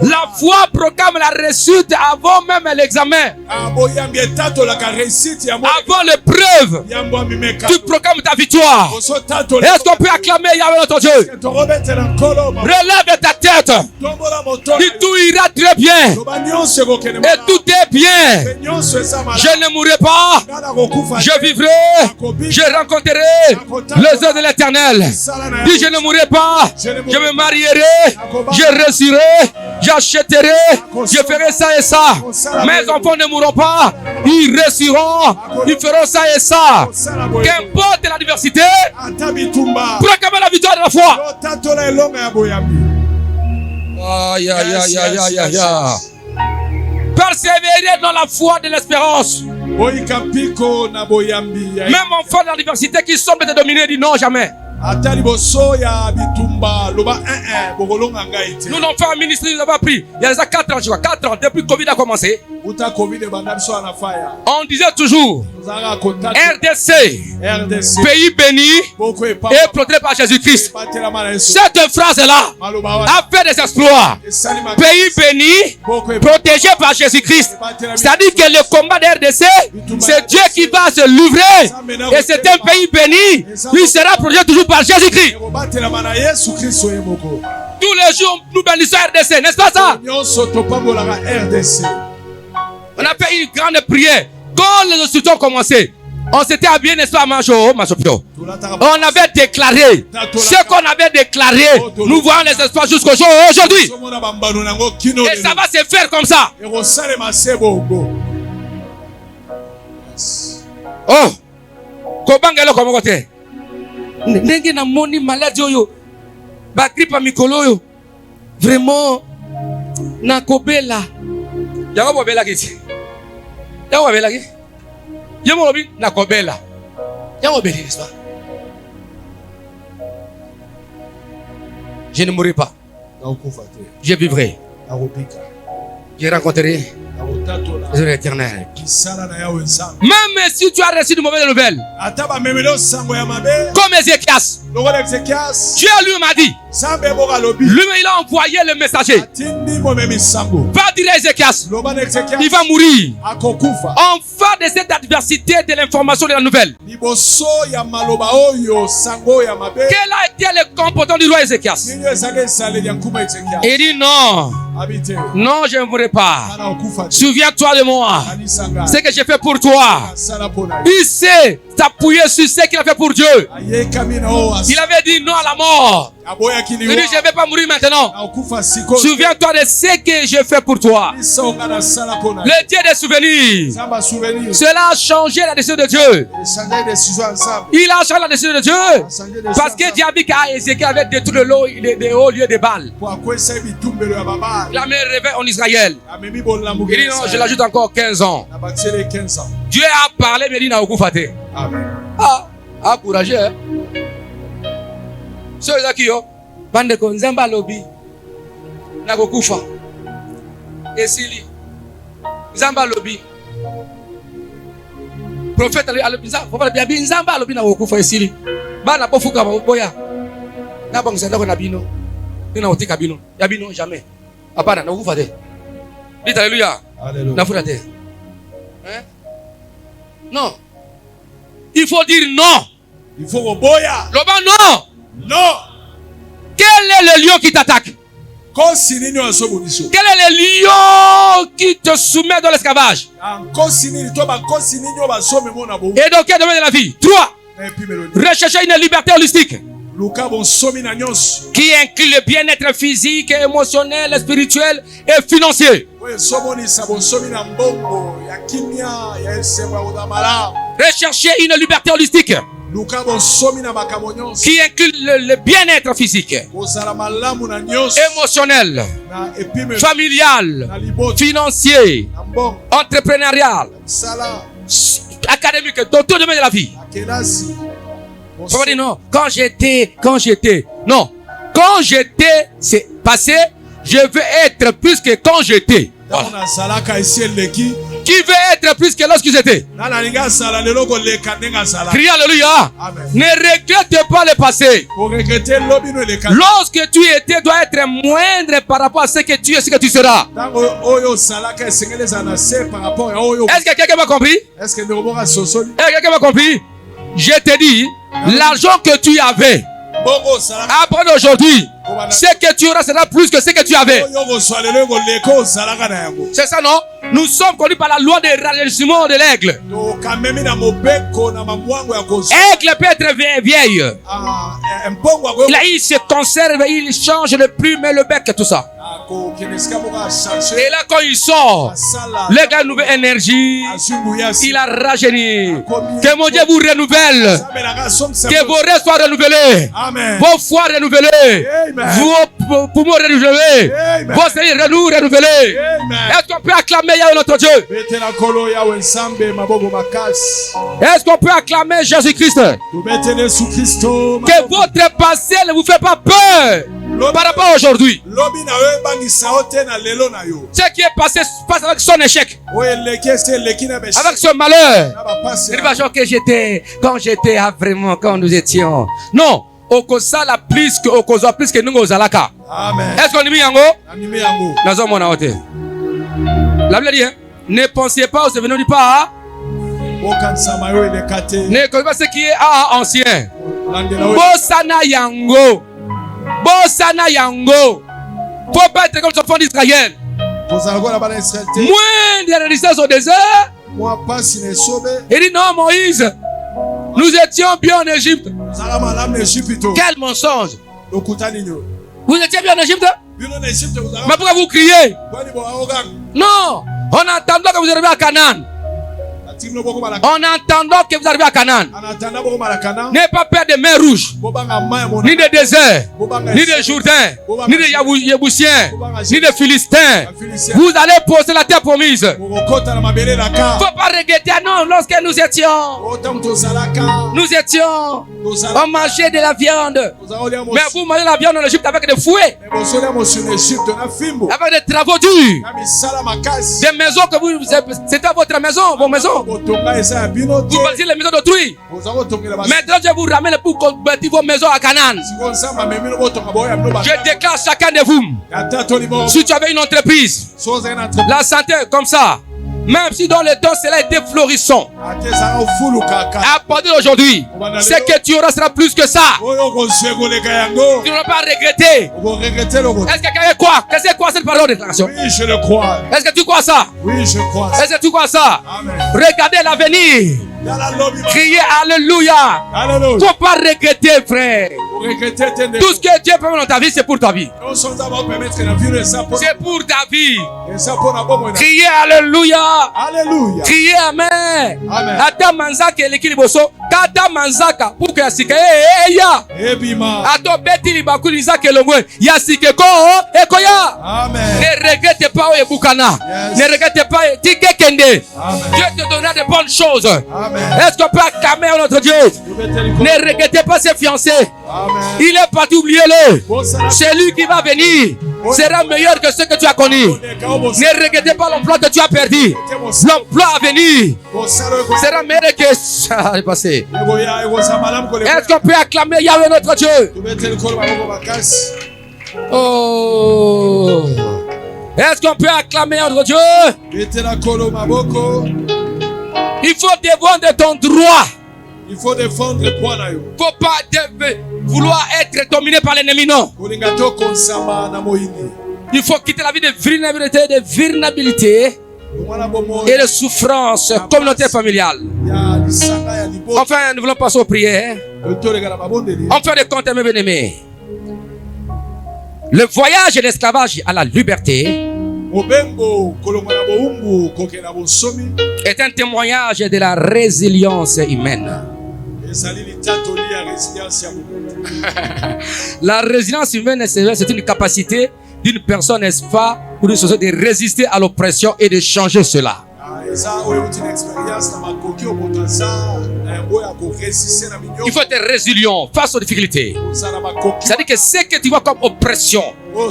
La foi proclame la réussite avant même l'examen. Avant l'épreuve, tu proclames ta victoire. Est-ce qu'on peut acclamer Yahweh notre Dieu? Relève ta tête. Dis, tout ira très bien. Et tout est bien. Je ne mourrai pas. Je vivrai. Je rencontrerai les œuvres de l'Éternel. Dis, je ne mourrai pas. Je me marierai. Je réussirai. J'achèterai. Je ferai ça et ça. Mes enfants ne mourront pas. Ils réussiront. Ils feront ça et ça. Qu'importe l'adversité, proclamez la victoire de la foi. Aïe, aïe, aïe, aïe, aïe, aïe, aïe. Persévérer dans la foi de l'espérance. Même enfant de l'adversité qui semble te dominer, dit non, jamais. Nous, l'enfant en ministre, nous avons appris. Il y a déjà 4 ans, je crois. 4 ans, depuis que Covid a commencé. On disait toujours RDC, pays béni et protégé par Jésus-Christ. Cette phrase-là a fait des exploits. Pays béni, protégé par Jésus-Christ. C'est-à-dire que le combat de RDC, c'est Dieu qui va se livrer. Et c'est un pays béni. Il sera protégé toujours par Jésus-Christ. Tous les jours, nous bénissons RDC, n'est-ce pas ça? On a fait une grande prière. Quand les instructions ont commencé, on s'était habillé, n'est-ce pas, Machopio? On avait déclaré ce qu'on avait déclaré. Nous voyons les espoirs jusqu'au jour aujourd'hui. Et ça va se faire comme ça. Oh, Kobangelo comme côté. Ndenge na moni maladie oyo. Ba grippe mikolo yo. Vraiment na kobela. Yango bobela kiti. Yango bobela kiti. Yango lobi na kobela. Yango bobeli, n'est-ce pas? Je ne mourrai pas. Je vivrai. Je rencontrerai l'éternel. Même si tu as reçu de mauvaises nouvelles, comme Ézéchias, Dieu lui m'a dit, lui il a envoyé le messager. Va dire à Ézéchias, il va mourir. Enfin de cette adversité de l'information de la nouvelle. Quel a été le comportement du roi Ézéchias? Il dit non. Non, je ne mourrai pas. Souviens-toi de moi. Ce que j'ai fait pour toi. Il sait s'appuyer sur ce qu'il a fait pour Dieu. Il avait dit non à la mort. Il dit, je ne vais pas mourir maintenant. Souviens-toi de ce que j'ai fait pour toi. Le Dieu des souvenirs. Cela a changé la décision de Dieu. Il a changé la décision de Dieu. Parce que Dieu a dit qu'Ézéchiel avait détruit les hauts lieux de Baal. Il a mis le réveil en Israël. Il dit non, je l'ajoute encore 15 ans. Dieu a parlé, mais il n'a aucun faté. Ah, courageux, hein? So Zakio, bande ko nzamba lobi na kokufa esili nzamba lobi prophète alobi nzamba lobi na kokufa esili bana pofuka boya na bangisa ndako na bino nina otika bino ya bino jamais hapana na kokufa te. Dites alléluia. Na futa te. Hein? Non. Il faut dire non. Il faut boya. Loba non. Non. Quel est le lion qui t'attaque? Quel est le lion qui te soumet dans l'esclavage? Et dans quel domaine de la vie? 3. Rechercher une liberté holistique qui inclut le bien-être physique, émotionnel, spirituel et financier. Rechercher une liberté holistique qui inclut le bien-être physique, émotionnel, familial, financier, entrepreneurial, académique, dans tout domaine de la vie. Faut pas dire non. Quand j'étais. Non. Quand j'étais, c'est passé. Je veux être plus que quand j'étais. Voilà. Qui veut être plus que lorsque j'étais? Crie alléluia. Ne regrette pas le passé. Lorsque tu étais, doit être moindre par rapport à ce que tu es, ce que tu seras. Est-ce que quelqu'un m'a compris? Est-ce que quelqu'un m'a compris? Je te dis, l'argent que tu avais, après d'aujourd'hui, ce que tu auras sera plus que ce que tu avais. C'est ça, non? Nous sommes connus par la loi de rajeunissement de l'aigle. Aigle peut être vieille. Là, il se conserve, il change le plume et le bec et tout ça. Et là, quand il sort, le gars a une nouvelle énergie. Il a rajeuni. Que mon Dieu vous renouvelle. Que vos rêves soient renouvelés. Vos foi renouvelées. Vos poumons renouvelés. Vos cellules renouvelées. Est-ce qu'on peut acclamer Yahweh notre Dieu? Est-ce qu'on peut acclamer Jésus-Christ? Que votre passé ne vous fait pas peur par rapport à aujourd'hui. Ce qui est passé passe avec son échec, avec son malheur. Il va dire que j'étais, quand j'étais vraiment, quand nous étions. Non, okosala plus que okoza plus que nous ozalaka. Est-ce qu'on y met yango? Nazo mona ote. La Bible dit, hein? Ne pensez pas aux événements du pas. Ne connaissez pas ce qui est ancien. Bosana yango. Bosana yango. Faut pas être comme ce enfant d'Israël. Moins de résistance au désert. Il dit non, Moïse. Nous étions bien en Égypte. Quel mensonge. Vous étiez bien en Égypte? Mais pourquoi vous criez? Non. En attendant que vous arrivez à Canaan. En attendant que vous arrivez à Canaan. N'ayez pas peur de mer rouge, ni de désert, ni de Jourdain, ni de Yéboussiens, ni de Philistins. Vous allez poser la terre promise. Faut pas regretter. Non, lorsque nous étions, on mangeait de la viande. Mais vous mangez la viande en Égypte avec des fouets, avec des travaux durs, des maisons que vous, c'était votre maison, vos maisons. Vous bâtissez les maisons d'autrui. Maintenant, je vous ramène pour bâtir vos maisons à Canaan. Je déclare chacun de vous, si tu avais une entreprise, la santé comme ça, même si dans le temps cela était florissant, à partir d'aujourd'hui, ce que tu auras sera plus que ça. Tu ne vas pas regretter. Est-ce que quelqu'un croit? C'est quoi cette parole de déclaration? Oui, je le crois. Est-ce que tu crois ça? Oui, je crois. Est-ce que tu crois ça? Amen. Regardez l'avenir. Criez Alléluia. Faut pas regretter, frère. Tout ce que Dieu permet dans ta vie, c'est pour ta vie. C'est pour ta vie. Criez Alléluia. Alléluia. Criez Amen. Amen. Ata manzaka elekili boso. Kata manzaka. Pour que yasike ya. Ato beti libakuli nzaka elongwe. Yasike ko ekoya. Amen. Ne regrette pas Ebukana. Yes. Ne regrette pas Tikekende. Amen. Dieu te donnera de bonnes choses. Amen. Est-ce qu'on peut acclamer notre Dieu? Ne regrettez pas ses fiancés. Amen. Il est parti, oubliez-le. Celui qui va venir sera meilleur que ce que tu as connu. Ne regrettez pas l'emploi que tu as perdu. L'emploi à venir sera meilleur que ça est passé. Est-ce qu'on peut acclamer Yahweh notre Dieu? Oh. Est-ce qu'on peut acclamer notre Dieu? Il faut défendre ton droit. Il faut défendre le droit. Il ne faut pas vouloir être dominé par l'ennemi, non. Il faut quitter la vie de vulnérabilité et de souffrance communautaire familiale. Enfin, nous voulons passer aux prières. Enfin, de compte, mes bien-aimés. Le voyage de l'esclavage à la liberté est un témoignage de la résilience humaine. La résilience humaine, c'est une capacité d'une personne, n'est-ce pas, ou d'une société de résister à l'oppression et de changer cela. Il faut être résilient face aux difficultés. C'est-à-dire que ce que tu vois comme oppression,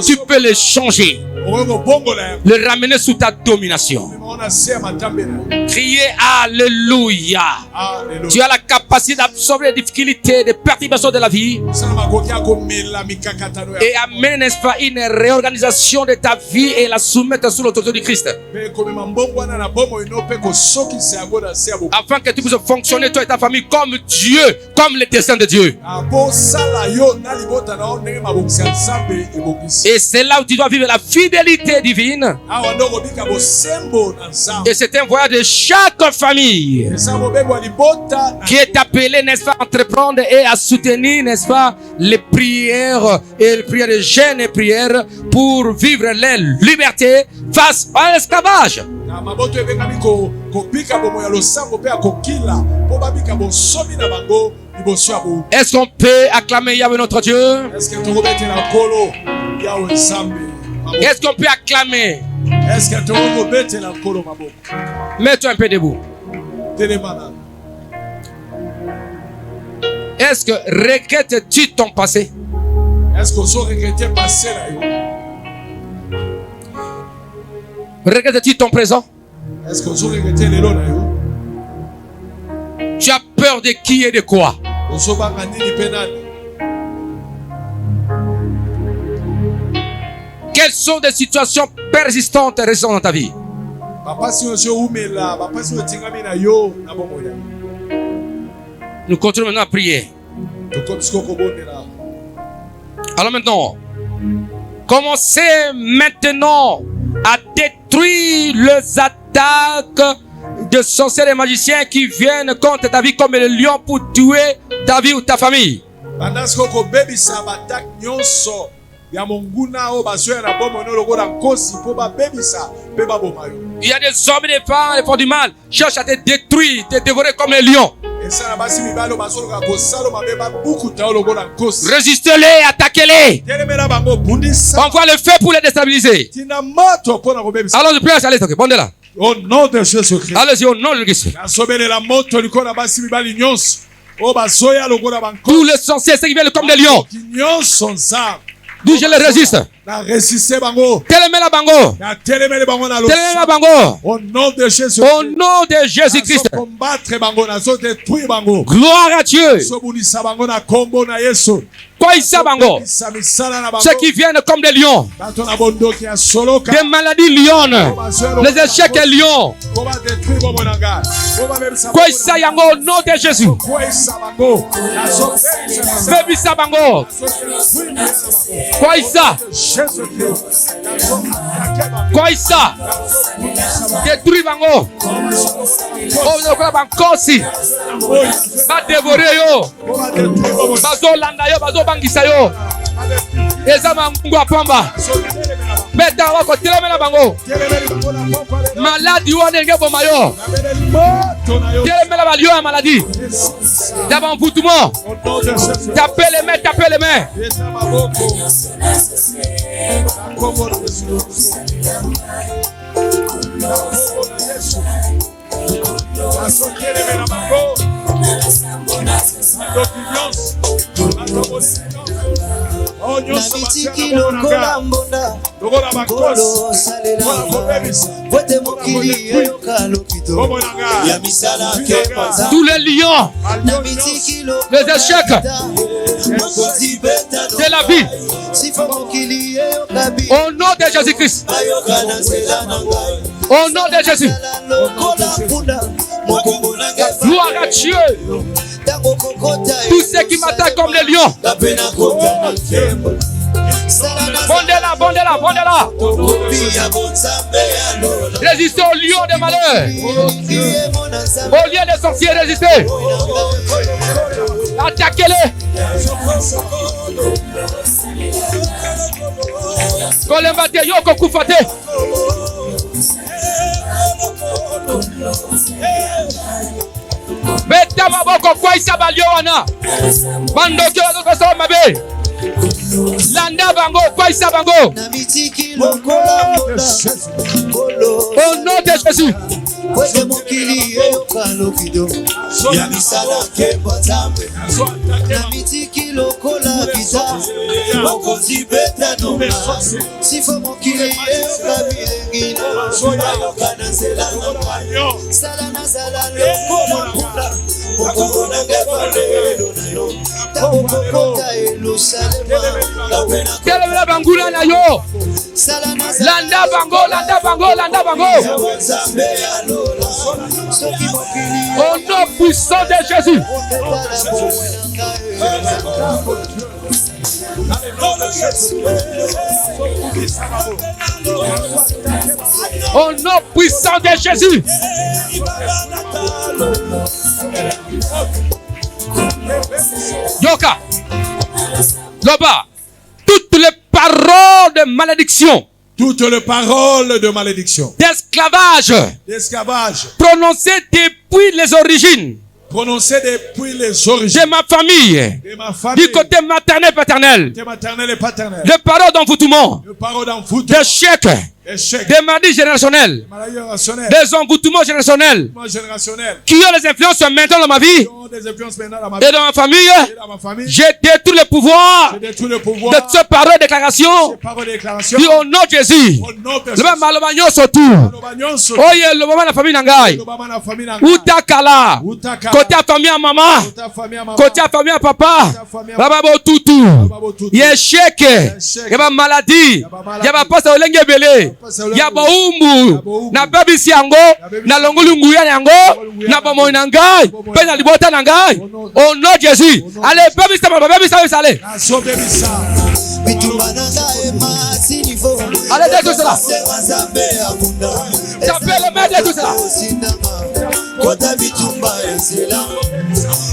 tu peux le changer, le ramener sous ta domination. Criez Alléluia. Tu as la capacité d'absorber les difficultés, les perturbations de la vie et amener, n'est-ce pas, une réorganisation de ta vie et la soumettre sous l'autorité du Christ. Afin que tu puisses fonctionner, toi et ta famille, comme Dieu, comme le dessein de Dieu. Et c'est là où tu dois vivre la fidélité divine. Et c'est un voyage de chaque famille qui est appelé, n'est-ce pas, à entreprendre et à soutenir, n'est-ce pas, les prières et les prières de jeûne et prières pour vivre la liberté face à l'esclavage. Est-ce qu'on peut acclamer Yahweh notre Dieu? Est-ce qu'on peut acclamer? Mets-toi un peu debout. Est-ce que regrettes-tu ton passé? Regrettes-tu ton présent? Tu as peur de qui et de quoi? Quelles sont des situations persistantes et récentes dans ta vie? Nous continuons maintenant à prier. Alors maintenant, commencez maintenant à détruire les attaques de sorciers et magiciens qui viennent contre ta vie comme le lion pour tuer ta vie ou ta famille. Il y a des hommes et des femmes qui font du mal, cherchent à te détruire, te dévorer comme les lions. Résistez-les, attaquez-les. Envoie le feu pour les déstabiliser. Alors je prie à l'aise, bon de là. Au nom de Jésus-Christ. Allez-y, au nom de Jésus. Tous les sorciers qui viennent comme des lions, d'où je les résiste. Télémè la bango. Au nom de Jésus. Au nom de Jésus-Christ. Gloire à Dieu. Quoi il bango? Ceux qui viennent comme des lions, des maladies lionnes, les échecs lions. Quoi il yango au nom de Jésus. Baby bango. Quoi il quoi ça? Détruis bango. Oh, le bango si. Va dévorer yo. Bazo landa yo, bazo bangisa yo. Eza mangu apamba. Beta wako telemela bango. Maladi wane ngebo mayo. Telemela balio ya maladie. D'abord boutement. Tapez les mains, tapez les mains. Tous les lions, les échecs de la vie, au nom de Jésus-Christ, au nom de Jésus, gloire à Dieu. Tous ceux qui m'attaquent comme les lions, bondez-la, bondez-la, bondez-la. Résistez aux lions des malheurs, aux lions des sorciers, résistez. Attaquez-les. Kolembate yoko kufate. Beta maboko kwa isa balio wana. Bandoki wazo kwa mabe. Landa bango kwa isa bango. Au nom de Jésus. Kwete mokili eyokalo kidogo ya misala kembo nzambe na mitiki lokola kita okozi beta noma sifo mokili eyoka bilengile ayoka na nzela namba sala na sala lokola mpunda okokona ngevalelo na yo tabokokota Yerusalema Kelemela bangula na yo. Landa bango, landa bango, landa bango. Au nom puissant de Jésus. Au nom puissant de Jésus. Yoka. Loba. Toutes les paroles de malédiction. Toutes les paroles de malédiction. D'esclavage. D'esclavage. Prononcées depuis les origines. Prononcées depuis les origines. De ma famille. De ma famille. Du côté maternel paternel. De maternel et paternel. De paroles d'envoûtement. De paroles d'envoûtement. D'échec. Des maladies générationnelles, des envoûtements générationnels qui ont des influences maintenant dans ma vie et dans ma famille. J'ai détruit le pouvoir de ces paroles de déclaration qui au nom de Jésus. Le même malobagnon surtout. Oye, le moment de la famille Nangai. Utakala. Côté à famille à maman. Côté à famille à papa. Baba Botutu. Yéchec. Yaba maladie. Yaba passe au lengue belé. Ya baumbu na baby si yango na longulu nguya yango na bomo nangai pe na libota nangai au nom de Jésus. Allez baby ça allez allez dès tout cela j'appelle le maître de tout cela kota bitumba ezela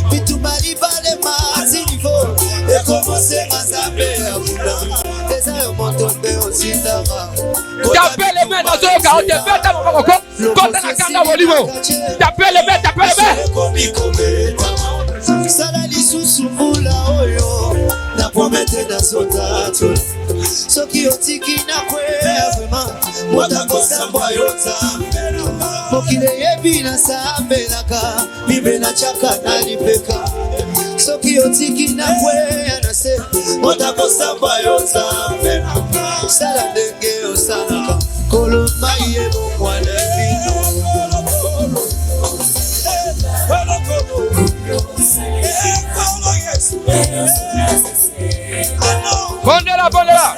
bitumba libale masinivo ekomose mazambe akunda eza yo motombe osindaka t'appelles les mains dans le cas on te fait ta maman kota na kanga bolimo t'appelles les mains sala lisusu mbula oyo na promete na sotato soki otiki na kwea vraiment mwatako sambwa yota mokile yebi na sambelaka bibe na chaka na lipeka soki otiki na kwea na se mwatako sambwa yota sala ndenge osalaka koloma yebo mwana vino Bondela.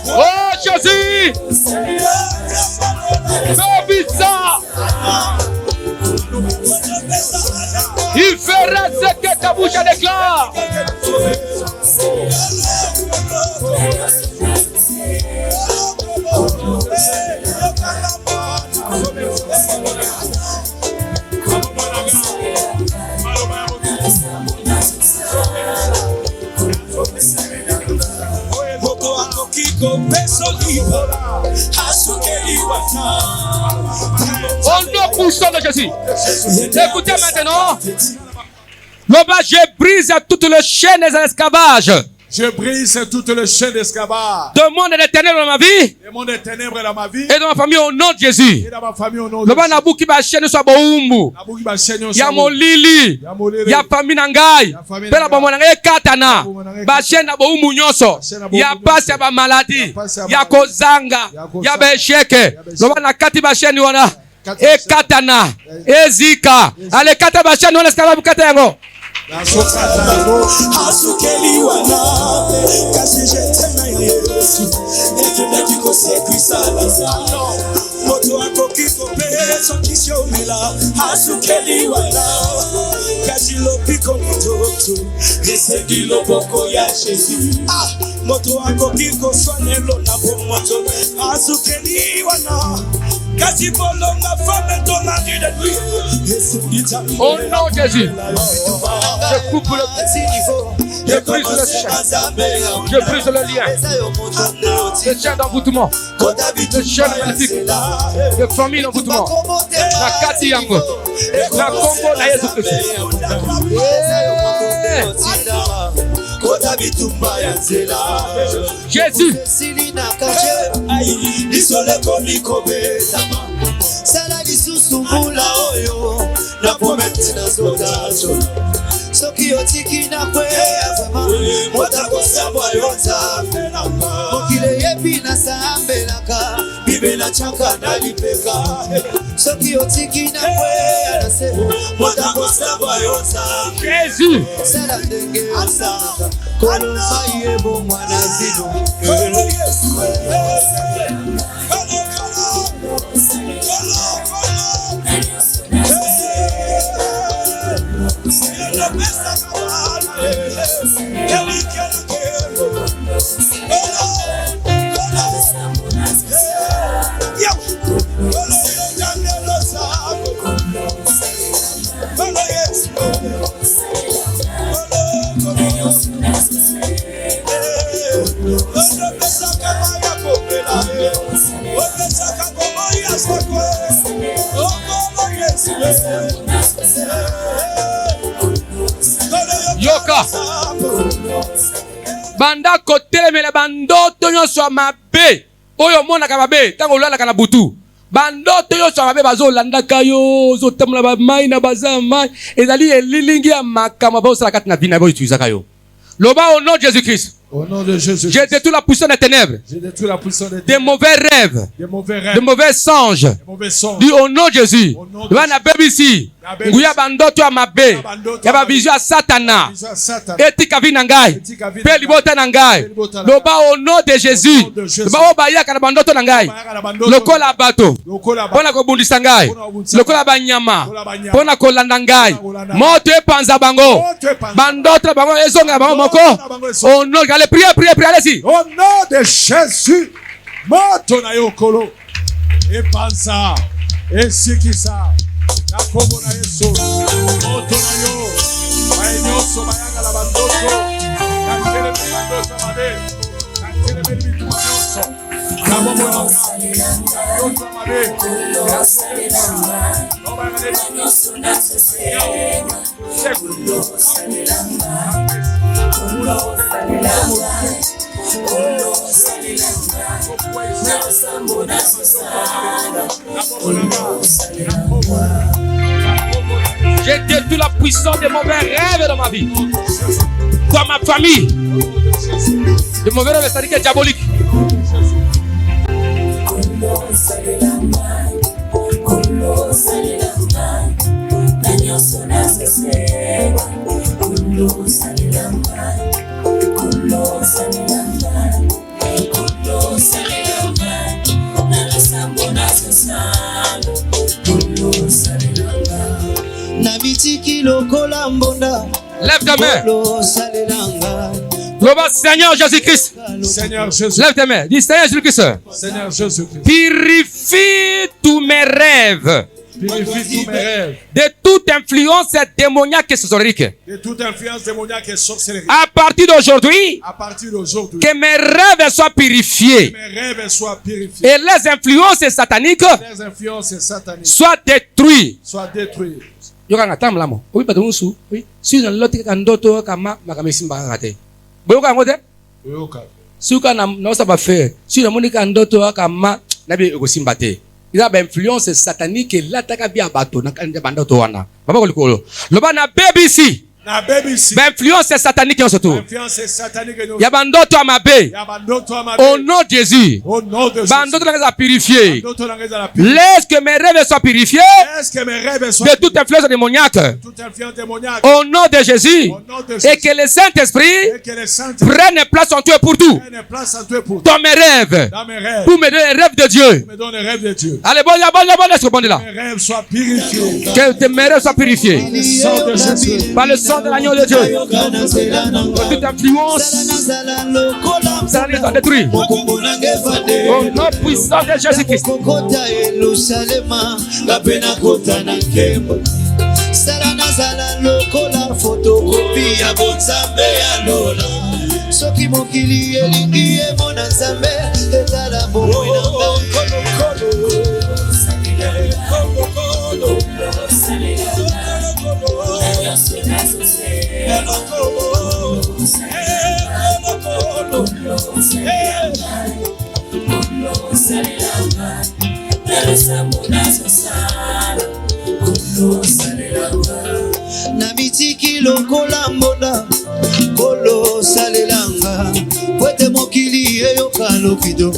Oh Jésus. Baby ça. Il fera ce que ta bouche déclare. Au nom puissant de Jésus. Écoutez maintenant. Je brise toutes les chaînes de l'esclavage. Je brise toutes les chaînes d'esclavage. Demande des ténèbres dans ma vie. Demande des ténèbres dans ma vie. Et dans ma famille au nom de Jésus. Et dans ma famille au nom de Jésus. Le nabuki ba chaîne soit boumbu. Ya molili. Ya famille nangai. Pela ba monangai katana. Ba chaîne na boumbu nyoso. Ya passe ba maladie. Ya kozanga. Ya ba échec. Le na kati ba chaîne wana. E katana. E zika. Ale kata ba chaîne wana esclave kata yango. Asukeli wana kasi jetena Yesu ekenda kikosekwisa moto akokiko peso kisiomela asukeli wana kasi lopiko mitoto eseki loboko ya Jésus moto akokiko swanelo na pomoto asukeli wana kasi bolonga femme ton mari de nuit au nom de Jésus. Je coupe le je brise le chaîne. Je brise le lien. Le chaîne d'envoûtement. Le chaîne maléfique. Le famille d'envoûtement. La kati yango. La combo na Yesu Christ. kota bitumba ya nzela Jésus. esili na kashe lisolo ekomi kobetama sala lisusu mbula oyo na promete nazotazo soki otiki na kwea vraiment motakosambwa yota mokili yebi nasambelaka bibela chaka nalipeka soki otiki na kwea na se motakosambwa yota Jésus. sala ndenge osaka kolomba yebo mwana zino Yoka. Banda kotelemela bandoto nyonso ya mabe oyo monaka mabe ntango olalaka na butu bandoto nyonso ya mabe bazolandaka yo ozotambola bamai na baza mai ezali elilingi ya makambo bazosala kati na bina boyutizaka yo loba au nom de Jésus-Christ. Au nom de Jésus. J'ai détruit la puissance des ténèbres, J'ai détruit la puissance des mauvais rêves, des mauvais rêves, des mauvais songes. des mauvais songes. Dis au nom de Jésus. Au nom de Bana BBC. Nguya bandoto ya mabe. Ya ba vision ya Satana. Etika vi na ngai. Pe libota na ngai. Loba au nom de Jésus. Loba obayaka na bandoto na ngai. Lokola bato. Pona kobundisa ngai. Lokola banyama. Pona kolanda ngai. Moto epanza bango. Bandoto bango ezonga bango moko. Au nom de priez, priez, priez, allez-y. Au nom de Jésus, moto na yokolo, epanza, esikisa, na kombo na Yesu, moto na yo, baenyoso bayanga la bandoto, na kele bandoto mabe, na kele bitu nyonso, na bombo na bandoto mabe, na salelama, no bayanga nyonso na sesema, sekulo salelama. J'ai détruit la puissance des mauvais rêves dans ma vie, dans ma famille. Les mauvais rêves, c'est-à-dire que c'est diabolique. Lève ta main. Gloire Seigneur Jésus-Christ. Seigneur Jésus. Lève ta main. Dis Seigneur Jésus-Christ. Seigneur Jésus-Christ. Purifie tous mes rêves. Purifie tous mes rêves. De toute influence démoniaque et sorcellerie. De toute influence démoniaque et sorcellerie. À partir d'aujourd'hui, que mes rêves soient purifiés. Mes rêves soient purifiés. Et les influences sataniques soient détruites. Soient détruites. Yokanga tamla mo. Oui pas de sou. Oui. Si na lote ka ndoto kama makamesimba kate. Boyoka ngote? Boyoka. Si uka na sa ba faire. Si na monika ndoto kama na bi ekosimba te. Il y a une influence satanique et là taka bia bato na kanja bandoto wana. Baba ko likolo. Loba na BBC. Na BBC. Ba influence satanique surtout. Influence satanique no. Ya bandoto amabe. Ya bandoto amabe. Au nom de Jésus. Au nom de Jésus. Bandoto la purifier. Bandoto la purifier. Laisse que mes rêves soient purifiés. Laisse que mes rêves soient de toute influence démoniaque. Toute influence démoniaque. Au nom de Jésus. Au nom de Jésus. Et que le Saint-Esprit prenne place en toi pour tout. Prenne place en toi pour. Dans mes rêves. Dans mes rêves. Pour me donner les rêves de Dieu. Me donne les rêves de Dieu. Allez, bon, laisse répondre là. Mes rêves soient purifiés. Que mes rêves soient purifiés. Par le sang de Jésus. Par le sang de l'agneau de Dieu. Toute influence, ça les détruit. Au nom puissant de Jésus-Christ. Soki mokili elingi emona nzambe etala bomoi na ngai Na mitiki lokola mbona kolo salelanga kwete mokili eyoka lokido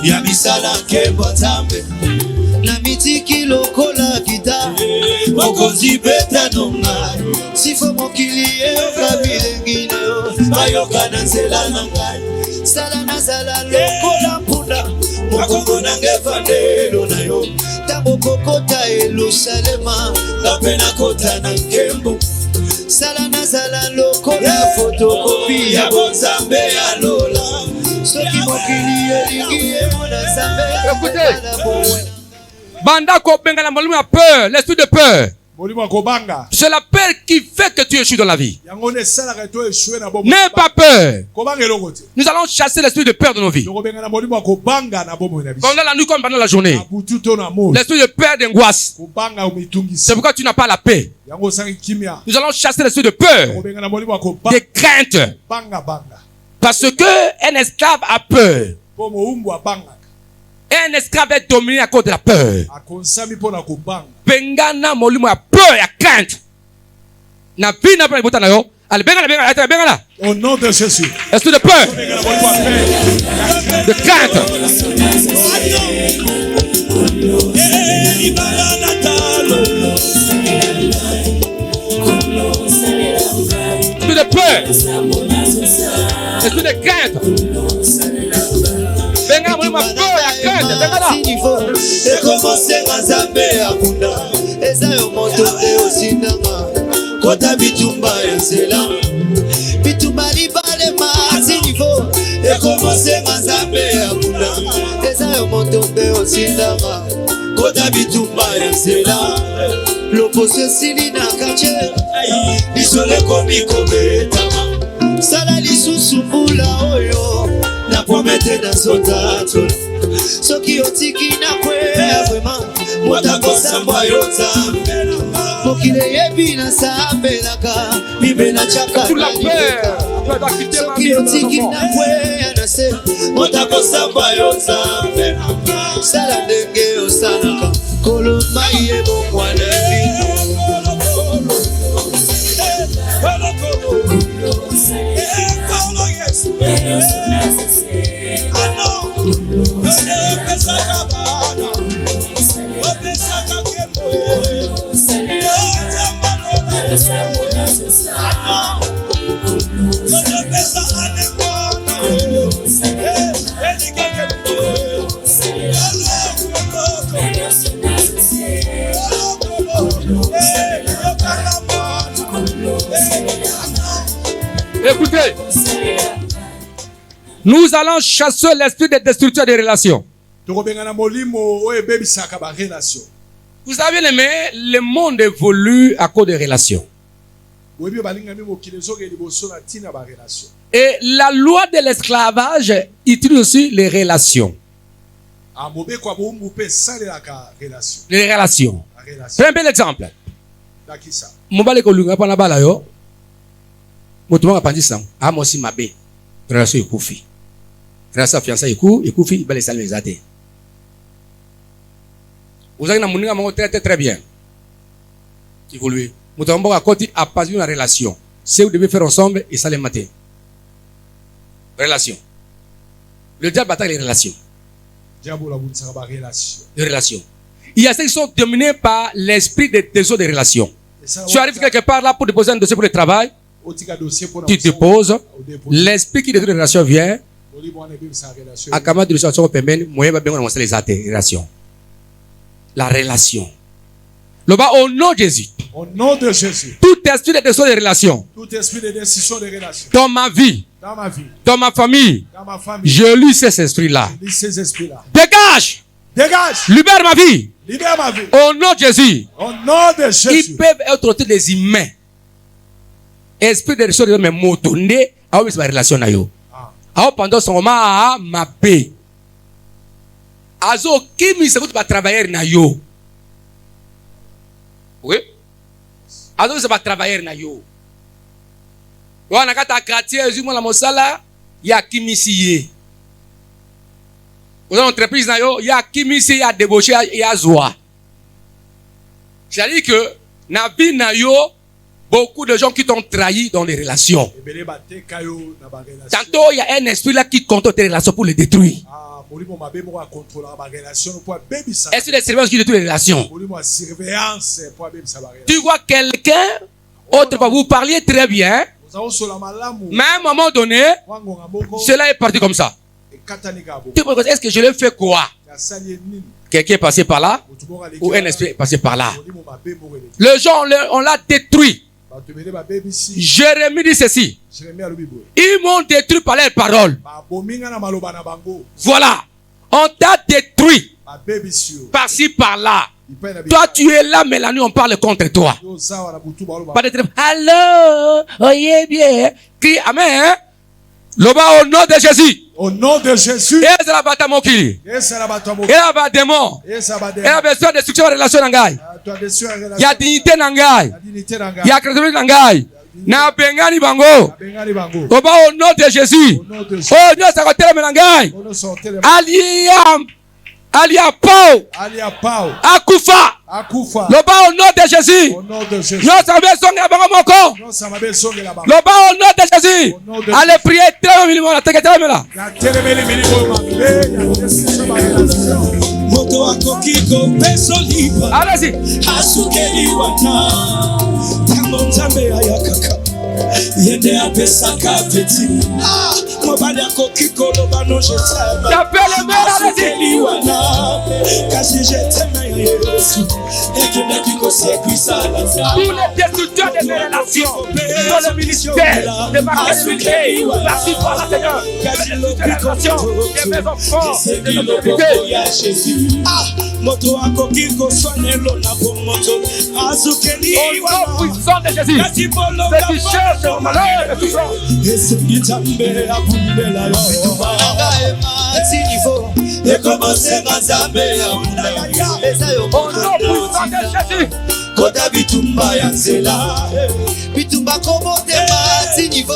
ya misala nkembo nzambe na mitiki lokola kita mokonzi beta nonga sifo mokili eyoka bilengino bayoka na nzela na ngai sala na sala lokola mpunda mokongo na ngefandelo na yo ntango kokota Yerusalema ngape nakota na nkembo sala na sala lokola fotokopi ya bonzambe ya lola soki mokili elingi emona nzambe na bowe. Banda ko benga na molimo ya peur, l'esprit de peur. molimo akobanga C'est la peur qui fait que tu échoues dans la vie. yango ne esalaka to eshue na bomo N'aie pas peur. kobanga eloko te Nous allons chasser l'esprit de peur de nos vies. tokobenga na molimo akobanga na bomo na biso Pendant la nuit comme pendant la journée. na butu to na moli L'esprit de peur d'angoisse. kobanga omitungisi C'est pourquoi tu n'as pas la paix. yango osangi kimia Nous allons chasser l'esprit de peur, tokobenga na molimo akobanga des craintes. banga banga Parce que un esclave a peur. po moumbu abangaka Un esclave est dominé à cause de la peur. akonsami mpo na kobanga Bengana molimo ya peur, ya crainte. Na vie na pas ibota na yo. Allez, bengana. au nom de Jésus Esprit de peur, tokobenga na molimo ape de crainte. Esprit de peur, esprit de crainte. Bengana molimo ya peur, ya crainte. Bengana. ekomosenga nzambe akunda eza yo moto te osindanga kota bitumba ya nzela bitumba libale masinivo ekomosenga nzambe akunda eza yo moto te osindanga kota bitumba ya nzela loposo esili na kartier lisolo ekomi kobetama sala lisusu mbula oyo na promete na zotato soki otiki na kwea vraimen moto akosambwa yo nzambe mokili eyebi nasambelaka bibe na chaka Sous la peur, tu dois quitter ma soki vie. otiki na kwea na se moto akosambwa yo nzambe sala ndenge osalaka koloma ye bokwana bino Écoutez, nous allons chasser l'esprit de destruction des relations. tokobenga na molimo oyo ebebisaka barelation Vous savez, le monde évolue à cause des relations. boyebi balingami mokili ezokende liboso na ntina barelation Et la loi de l'esclavage utilise aussi les relations. mobeko ya boumbu mpe esalelaka relation Les relations. barelation Prenez un bel exemple. dakisa Mobali kolunga pana bala yo. Motumanga pandisa. Amosi mabe. Relation ekufi. Relation fiançailles ekufi bale salme zate. Vous avez na monga très bien. Évoluer. Motumanga à côté a pas une relation. Si vous devez faire ensemble et ça les matin. Relation. Le diable attaque les relations. diable abunisaka barelation Les relations. Il y a ceux qui sont dominés par l'esprit de désordre des relations. Tu arrives quelque part là pour déposer un dossier pour le travail, otika dossier mpona tu déposes, l'esprit qui détruit les relations vient, molimo wana ebebisaka relation à comment tu le sens pembeni, moyen va bien annoncer les athées, relations. La relation. Le bas au nom de Jésus. au nom de Jésus Tout esprit de désordre des relations tout esprit de décision de relation dans ma vie, dans ma vie dans ma famille, dans ma famille je lis ces esprits-là. lis ces esprits là Dégage! dégage Libère ma vie. libère ma vie Au nom de Jésus. au nom de Jésus Ils peuvent être traités des humains. Esprit de ressources, mais motonde, a eu sa relation na yo. A pendant son moment a ma paix. Azo kimi se va travailler na yo. Oui. Azo se va travailler na yo. Wana kata quartier ezimo la mosala, ya kimisi. Aux entreprises, il y a kimisi, il y a débauché, il y a zoa. C'est-à-dire que, na vie na yo, beaucoup de gens qui t'ont trahi dans les relations. Tantôt, il y a un esprit là qui contrôle tes relations pour les détruire. Est-ce que les surveillances qui détruisent les relations? Tu vois quelqu'un, autre part, vous parliez très bien, mais à un moment donné, cela est parti comme ça. Est-ce que je l'ai fait quoi? Quelqu'un est passé par là, ou un esprit est passé par là. Le genre, on l'a détruit. Jérémie dit ceci. Ils m'ont détruit par leurs paroles. Voilà. On t'a détruit par-ci, par-là. Toi, tu es là, mais la nuit, on parle contre toi. Allô, oyez bien. Crie Amen. Loba au nom de Jésus. Au nom de Jésus. Et c'est la bataille mokili. Et la bataille démon. Et la besoin de destruction de relation nangai. Il y a dignité nangai. Il y a crédibilité nangai. Na bengani bango. Loba au nom de Jésus. Oh, nous ça côté la nangai. Alia Pau. Akufa. Loba au nom de Jésus. Nous savons sonner bango moko. Loba au nom de Jésus. Allez prier très minimum la teke là. Moto akokiko pesolipa. Allez-y. Asukeli wana. Tamonzambe ayakaka. Yende apesaka peti. Mobali akokiko lobano jetama. J'appelle Asukeli wana. Kasi jetema Yesu. Ekena kiko sekwisa la. Tous les destructeurs de mes relations, dans le ministère, de ma crédibilité, merci pour la Seigneur. Les relations, de mes enfants, de nos autorités. Moto akokiko soignelo la moto. Asukeli wana. Au nom puissant de Jésus, ceux qui cherchent au malheur de tout genre. Au nom puissant de Jésus. Kota bitumba ya nzela bitumba kobote mati nivo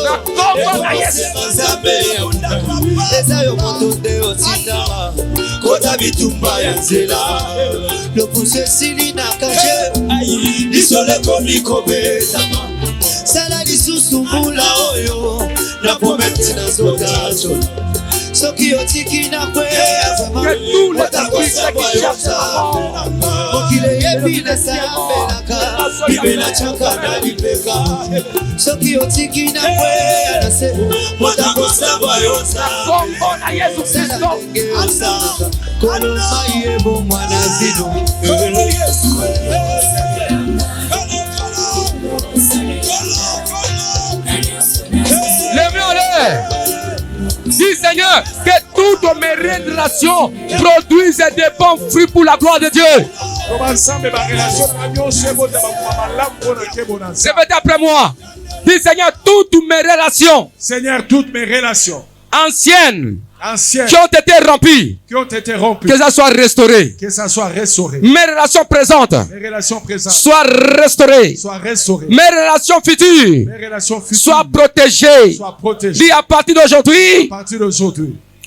eza yo moto nde otinda kota bitumba ya nzela lopuso esili na kaje lisole komikobetama sala lisusu mbula oyo na promete na zotazo soki otiki na kwe mokile yebi na sambelaka bibela chaka na lipeka soki otiki na kwe anase motakosamba yosa na Yesu Kristo koloma yebo mwana zino levez en l'air. Dis Seigneur, que toutes mes relations produisent des bons fruits pour la gloire de Dieu. Répétez après moi. Dis Seigneur, toutes mes relations. Seigneur, toutes mes relations anciennes. Qui ont été rompues. Que ça soit restauré. Mes relations présentes. Soient restaurées. Mes relations futures. Soient protégées. Dis à partir d'aujourd'hui.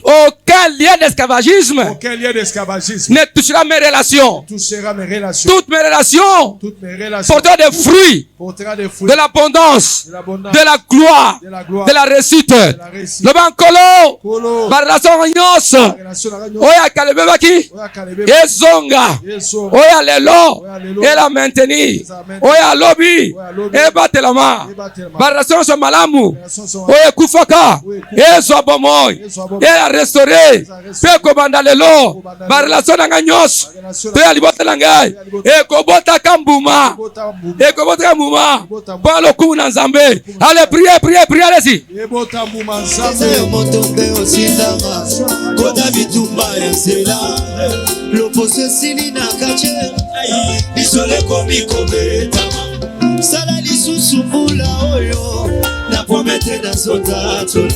Aucun lien d'esclavagisme ne touchera mes relations. Toutes mes relations porteront des fruits de l'abondance, de la gloire, de la réussite. Le bankolo, ma relation agnos, oya kalebebaki, ezonga, oya lelo, et la maintenir, oya lobby, et batelama, ma relation sur malamu, oya kufaka, et sobomoy, et restaurer pe ko bandalelo ba relation nga nyos pe alibota ngai e ko bota kambuma pa lo kuna nzambe allez prier allez-y e bota mbuma nzambe motombe osindama koda bitumba yesela loposo silina kache bisole komikobeta sala lisusu mbula oyo na promete na zotato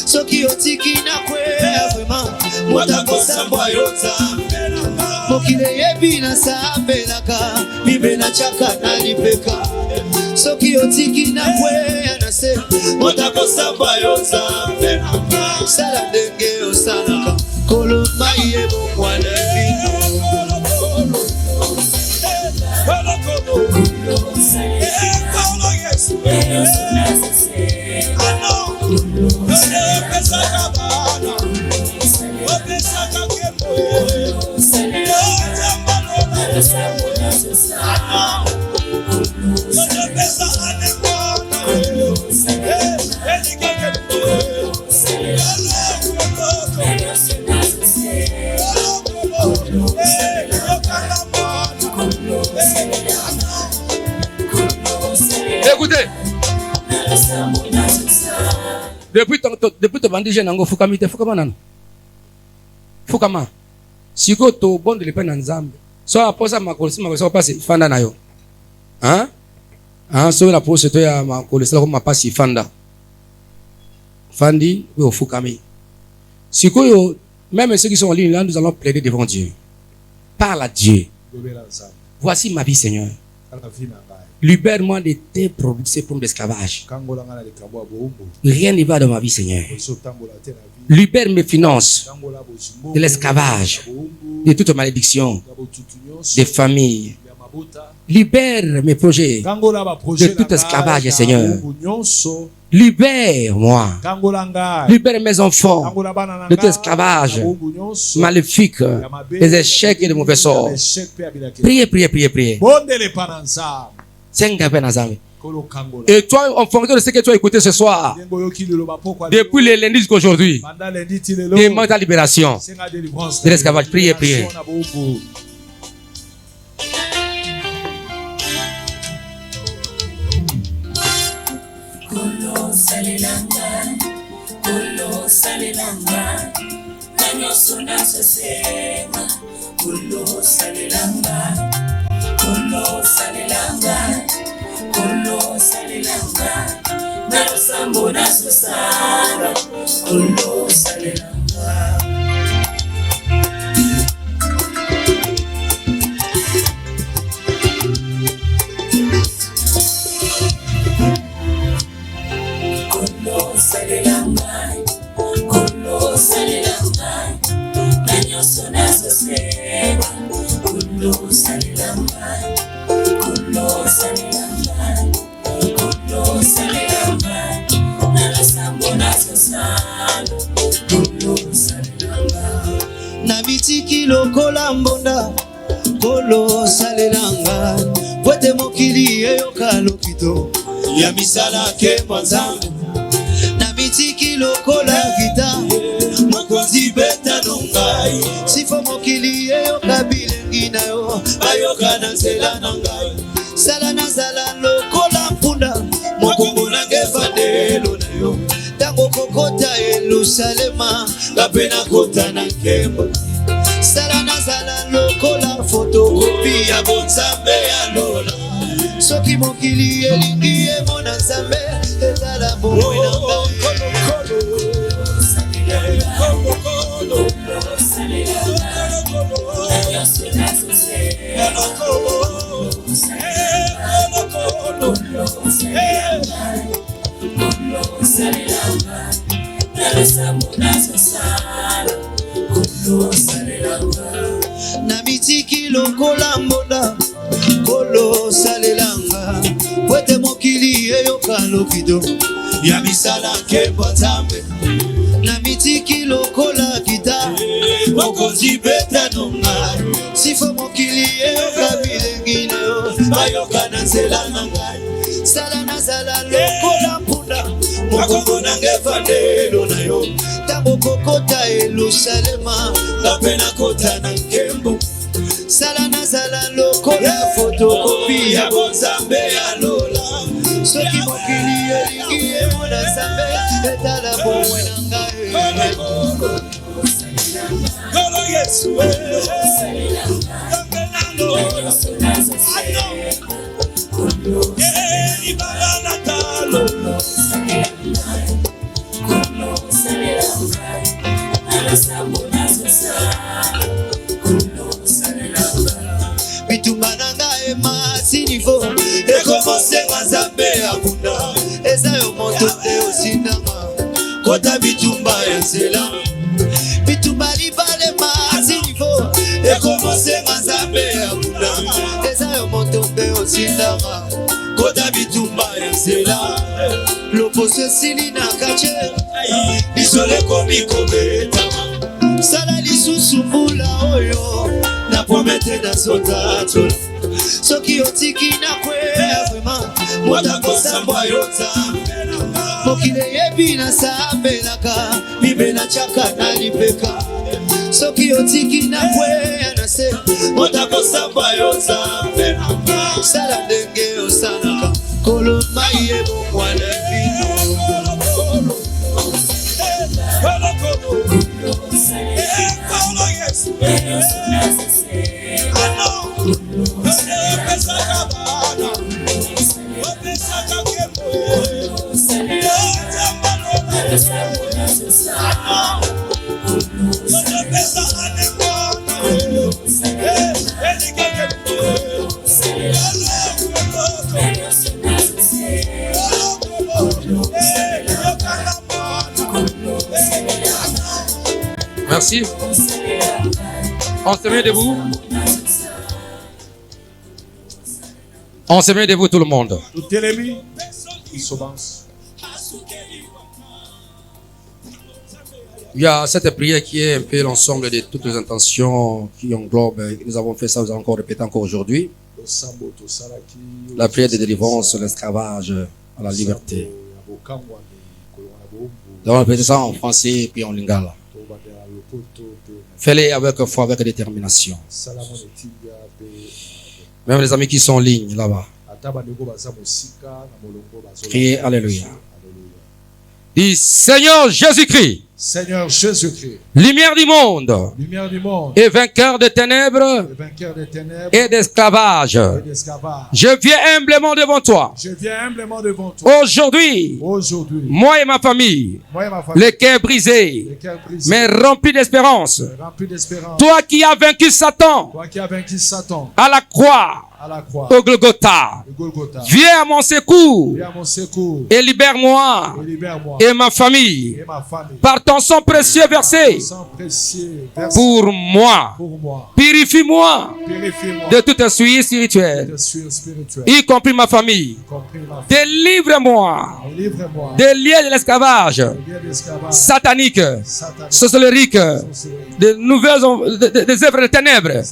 soki otiki na kwe vraiment motakosambwa yota mokile yebi na sambelaka bibela chaka na lipeka soki otiki na kwe anase motakosambwa yota écoutez. Depuis ton bandit, nango fukami te fukama nan. Fukama. Siko to bon de lepe nan zambe. So aposa makolisi makolisi pasi fanda na yo. Hein? Hein, so la pose to ya makolisi la ko pasi fanda. Fandi ou fukami. Siko yo, même ceux qui sont en ligne là, nous allons plaider devant Dieu. Parle à Dieu. Voici ma vie, Seigneur. Libère-moi de tes problèmes d'esclavage. Rien ne va dans ma vie, Seigneur. Libère mes finances de l'esclavage, de toute malédiction, des familles. Libère mes projets de tout esclavage, Seigneur. Libère-moi. Libère mes enfants de tout esclavage maléfique, des échecs et de mauvais sorts. Priez, priez, priez, priez. Et toi, en fonction de ce que tu as écouté ce soir, depuis le lundi jusqu'à aujourd'hui, demande ta libération de l'esclavage. Priez, priez. Nabitiki lokola mbonda kolo salelanga vote mokili eyoka lokito ya misala ke mwanzangu nabitiki lokola gita mokonzi beta nongai sifo mokili eyoka bilengi na yo bayoka na nzela na ngai sala na zala lokola mpunda mokongo na ngefandelo na yo tango kokota Yerusalema kapena kota na nkembo sala na zala lokola fotokopi ya bonzambe ya lola soki mokili elingi emona nzambe ezala bomoi na nabitiki lokola mbonda kolo salelanga kwete mokili eyoka lokido ya misala kembo nzambe nabitiki lokola gita mokonzi beta nonga sifo mokili eyoka bilengi na yo bayoka na nzela na ngai sala na zala lokola mpunda mokongo na ngefandelo na yo tango kokota Yerusalema kapena kota na nkembo sala na zala lokola fotokopi ya bonzambe ya lola soki mokili elingi emona nzambe etala bomoi na ngai kolo Yesu bitumba na ngai masinivo ekomosenga nzambe ya bunda eza yo moto te osindanga kota bitumba ya nzela bitumba libale masinivo ekomosenga nzambe ya bunda eza yo moto te osindanga kota bitumba ya nzela loposo esili na kache lisolo ekomi kobetama sala lisusu mbula oyo na promete na sotatula soki otiki na kwea vraimen motakosambwa yo nzambe mokili eyebi na sambelaka mibela tiaka na lipeka soki otiki na kwea na se motakosambwa yo nzambe sala ndenge osalaka koloma Merci. On se met debout. On se met debout tout le monde. Il y a cette prière qui est un peu l'ensemble de toutes les intentions qui englobent. Nous avons fait ça, nous allons encore répéter encore aujourd'hui. La prière de délivrance, l'esclavage à la liberté. Nous allons répéter ça en français puis en lingala. Fais-les avec foi, avec détermination. Même les amis qui sont en ligne là-bas. Criez Alléluia. Dis Seigneur Jésus-Christ. Seigneur Jésus-Christ, lumière du monde et vainqueur des ténèbres et d'esclavage. Je viens humblement devant toi. Aujourd'hui, moi et ma famille, le cœur brisé, mais rempli d'espérance. Toi qui as vaincu Satan à la croix, au Golgotha, viens à mon secours et libère-moi et ma famille par ton sang précieux versé pour moi. Purifie-moi de toute souillure spirituelle, y compris ma famille. Délivre-moi des liens de l'esclavage satanique, sorcellerie, des nouvelles des œuvres de ténèbres,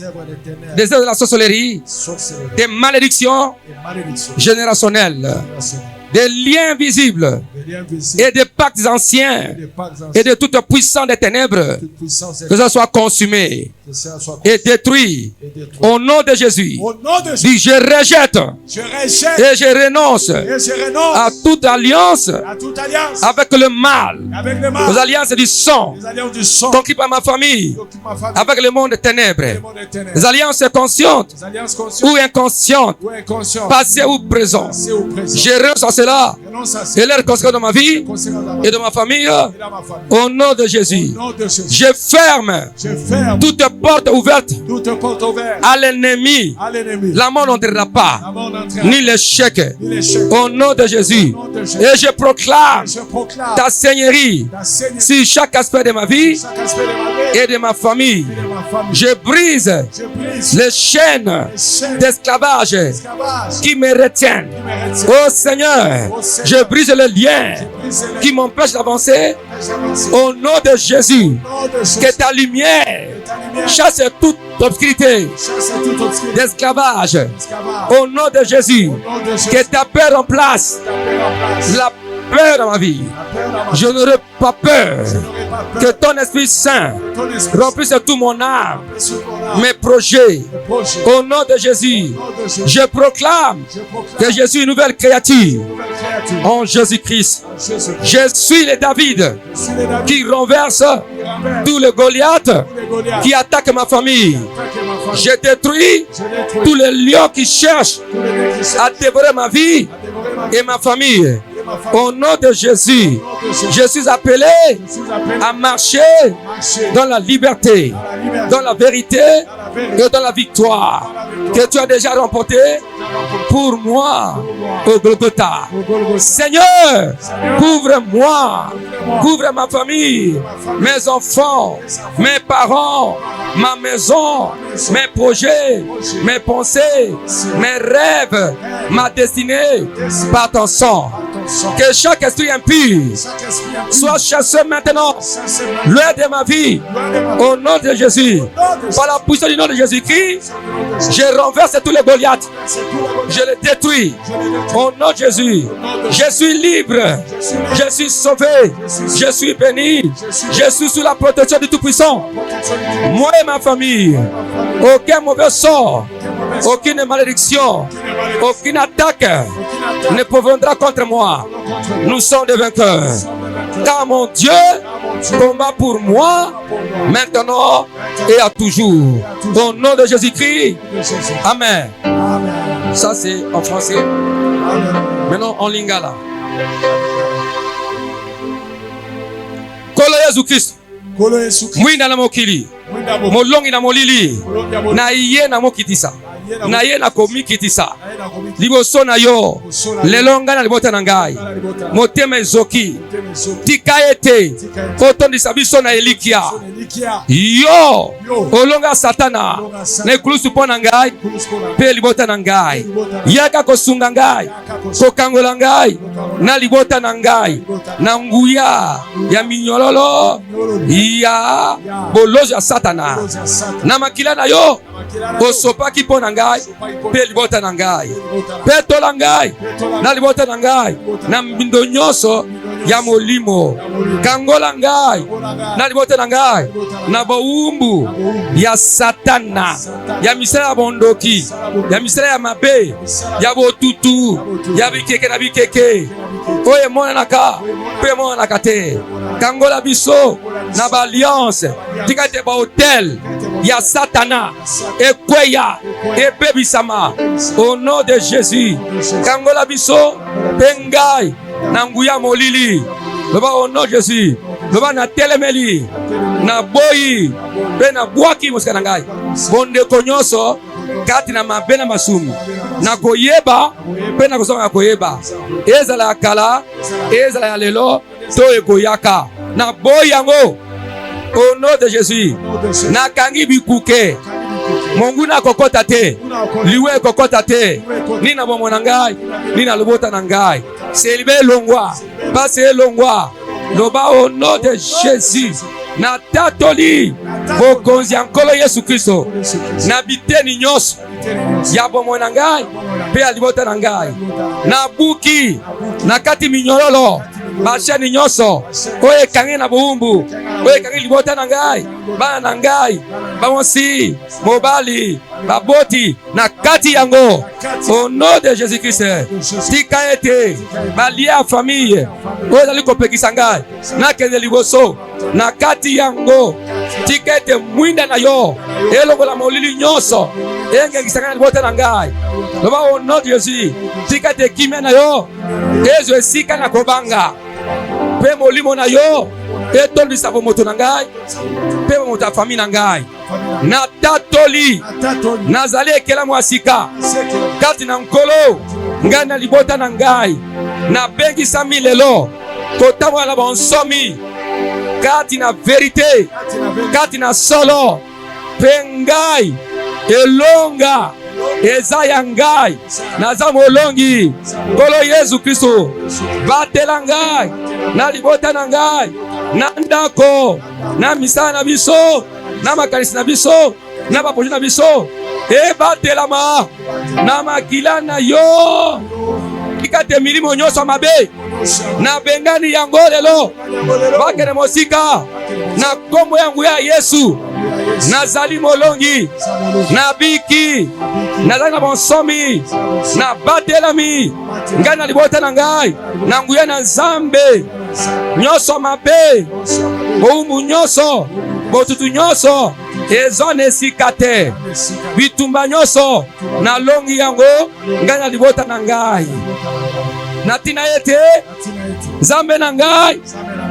des œuvres de la sorcellerie, des malédictions générationnelles, des liens visibles et des pactes anciens et de toute puissance des ténèbres, que ça soit consumé et détruit au nom de Jésus. Dis, je rejette et je renonce à toute alliance avec le mal, aux alliances du sang conclues par ma famille avec le monde des ténèbres, les alliances conscientes ou inconscientes, passées ou présentes. Je renonce à cela et leur conséquence dans ma vie et de ma famille au nom de Jésus. Je ferme toute porte ouverte à l'ennemi. La mort n'entrera pas, ni l'échec, au nom de Jésus. Et je proclame ta seigneurie sur chaque aspect de ma vie et de ma famille. Je brise les chaînes d'esclavage qui me retiennent. Oh Seigneur, je brise les liens qui m'empêchent d'avancer au nom de Jésus. Que ta lumière chasse toute obscurité d'esclavage au nom de Jésus. Que ta paix remplace la peur dans ma vie. Je n'aurai pas peur. Que ton Esprit Saint remplisse tout mon âme, mes projets. Au nom de Jésus, je proclame que je suis une nouvelle créature en Jésus-Christ. Je suis le David qui renverse tous les Goliaths qui attaquent ma famille. Je détruis tous les lions qui cherchent à dévorer ma vie et ma famille. Au nom de Jésus, je suis appelé à marcher dans la liberté, dans la vérité et dans la victoire que tu as déjà remporté pour moi au Golgotha. Seigneur, couvre-moi, couvre ma famille, mes enfants, mes parents, ma maison, mes projets, mes pensées, mes rêves, ma destinée par ton sang. Que chaque esprit impur soit chassé maintenant, loin de ma vie, au nom de Jésus. Par la puissance du nom de Jésus-Christ, je renverse tous les Goliaths, je les détruis au nom de Jésus. Je suis libre, je suis sauvé, je suis béni, je suis sous la protection du Tout-Puissant. Moi et ma famille, aucun mauvais sort, aucune malédiction, aucune attaque ne proviendra contre moi. Nous sommes des vainqueurs. Car mon Dieu combat pour moi maintenant et à toujours. Au nom de Jésus-Christ. Amen. Ça c'est en français. Maintenant en lingala. Kolo Jésus-Christ. Nkolo Yesu Kristo. Mwinda na mokili. Molongi na molili. Na iye na mokitisa. Na ye na komikitisa. Liboso na yo. Lelonga na libota na ngai. Motema ezoki. Tika ete. Kotondisa biso na elikia. Yo. Olonga satana. Na ekulusu po na ngai. Pe libota na ngai. Yaka kosunga ngai. Kokangola ngai. Na libota na ngai. Na nguya. Ya minyololo. Ya bolozo ya satana. Na makila na yo. Osopaki po na ngai. Pe libota na ngai. Pe tola ngai. Na libota na ngai. Na mbindo nyonso ya molimo. Kangola ngai. Na libota na ngai. Na bowumbu ya satana. Ya misala ya bondoki. Ya misala ya mabe. Ya botutu. Ya bikeke na bikeke. Oye mona naka. Pe mona naka te. Kangola biso na ba alliance. Tika te ba hotel ya satana. Ekweya. Ebebisama. Au nom de Jésus. Kangola biso. Pengai. Nanguya molili. Loba au nom de Jésus. Loba na telemeli. Na boyi. Pe na bwaki moska ngai. Bonde konyoso. Kati na mabena masumu. Na koyeba. Pe na kosonga koyeba. Ezala ya kala. Ezala ya lelo. To ekoyaka. Na boyi yango. Au nom de Jésus. Na kangi bikuke. Mungu na kokota te. Liwe kokota te. Nina bomo na ngai. Nina lobota na ngai. Selibe longwa. Passe longwa. Loba au nom de Jésus. Na tatoli. Bokonzi ankolo Yesu Kristo. Na biteni nyos. Ya bomo na ngai. Pe alibota na ngai. Na buki. Na kati minyololo. Bashani nyoso. Oye kange na boumbu. Oye kange libota na ngai. Bana na ngai. Bamonsi. Mobali. Baboti. Na kati yango. Au nom de Jésus Christ. Tika ete. Balia famille. Oye zali kopekisa ngai. Na kende liboso. Na kati yango. Tika ete mwinda na yo. Elongo la molili nyoso. Enge kisanga na libota na ngai. Loba au nom de Jésus. Tika ete kimia na yo. Ezo esika na kobanga. Pe molimo na yo. Etondisa moto na ngai. Pe moto ya famille na ngai. Na tatoli. Nazali ekela mwasika. Kati na nkolo. Ngai na libota na ngai. Na bengisa milelo. Kotamwa na bonsomi. Kati na verite. Kati na solo. Pe ngai. Elonga. Eza ya ngai. Naza molongi. Kolo Yesu Kristo. Batela ngai. Na libota na ngai. Na ndako. Na misala na biso. Na makanisi na biso. Na baproje na biso. E batelama. Na makila na yo. Ikate milimo nyonso mabe. Na bengani yango lelo. Bakene mosika. Na kombo yangu ya Yesu. Nazali molongi. Na biki. Nazali na bonsomi. Na batelami. Ngai na libota na ngai. Na nguya na Nzambe. Nyonso mabe. Boumbu nyonso. Botutu nyonso. Ezone esika te. Bitumba nyonso. Na longi yango. Ngai na libota na ngai. Natina ete. Nzambe na ngai.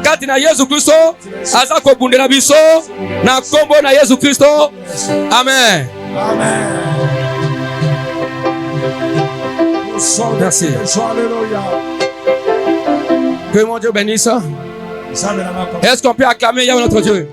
Kati na Yesu Kristo. Aza kobundela biso. Na kombo na Yesu Kristo. Amen. Amen. Merci. Que mon Dieu bénisse. Est-ce qu'on peut acclamer Yahweh notre Dieu?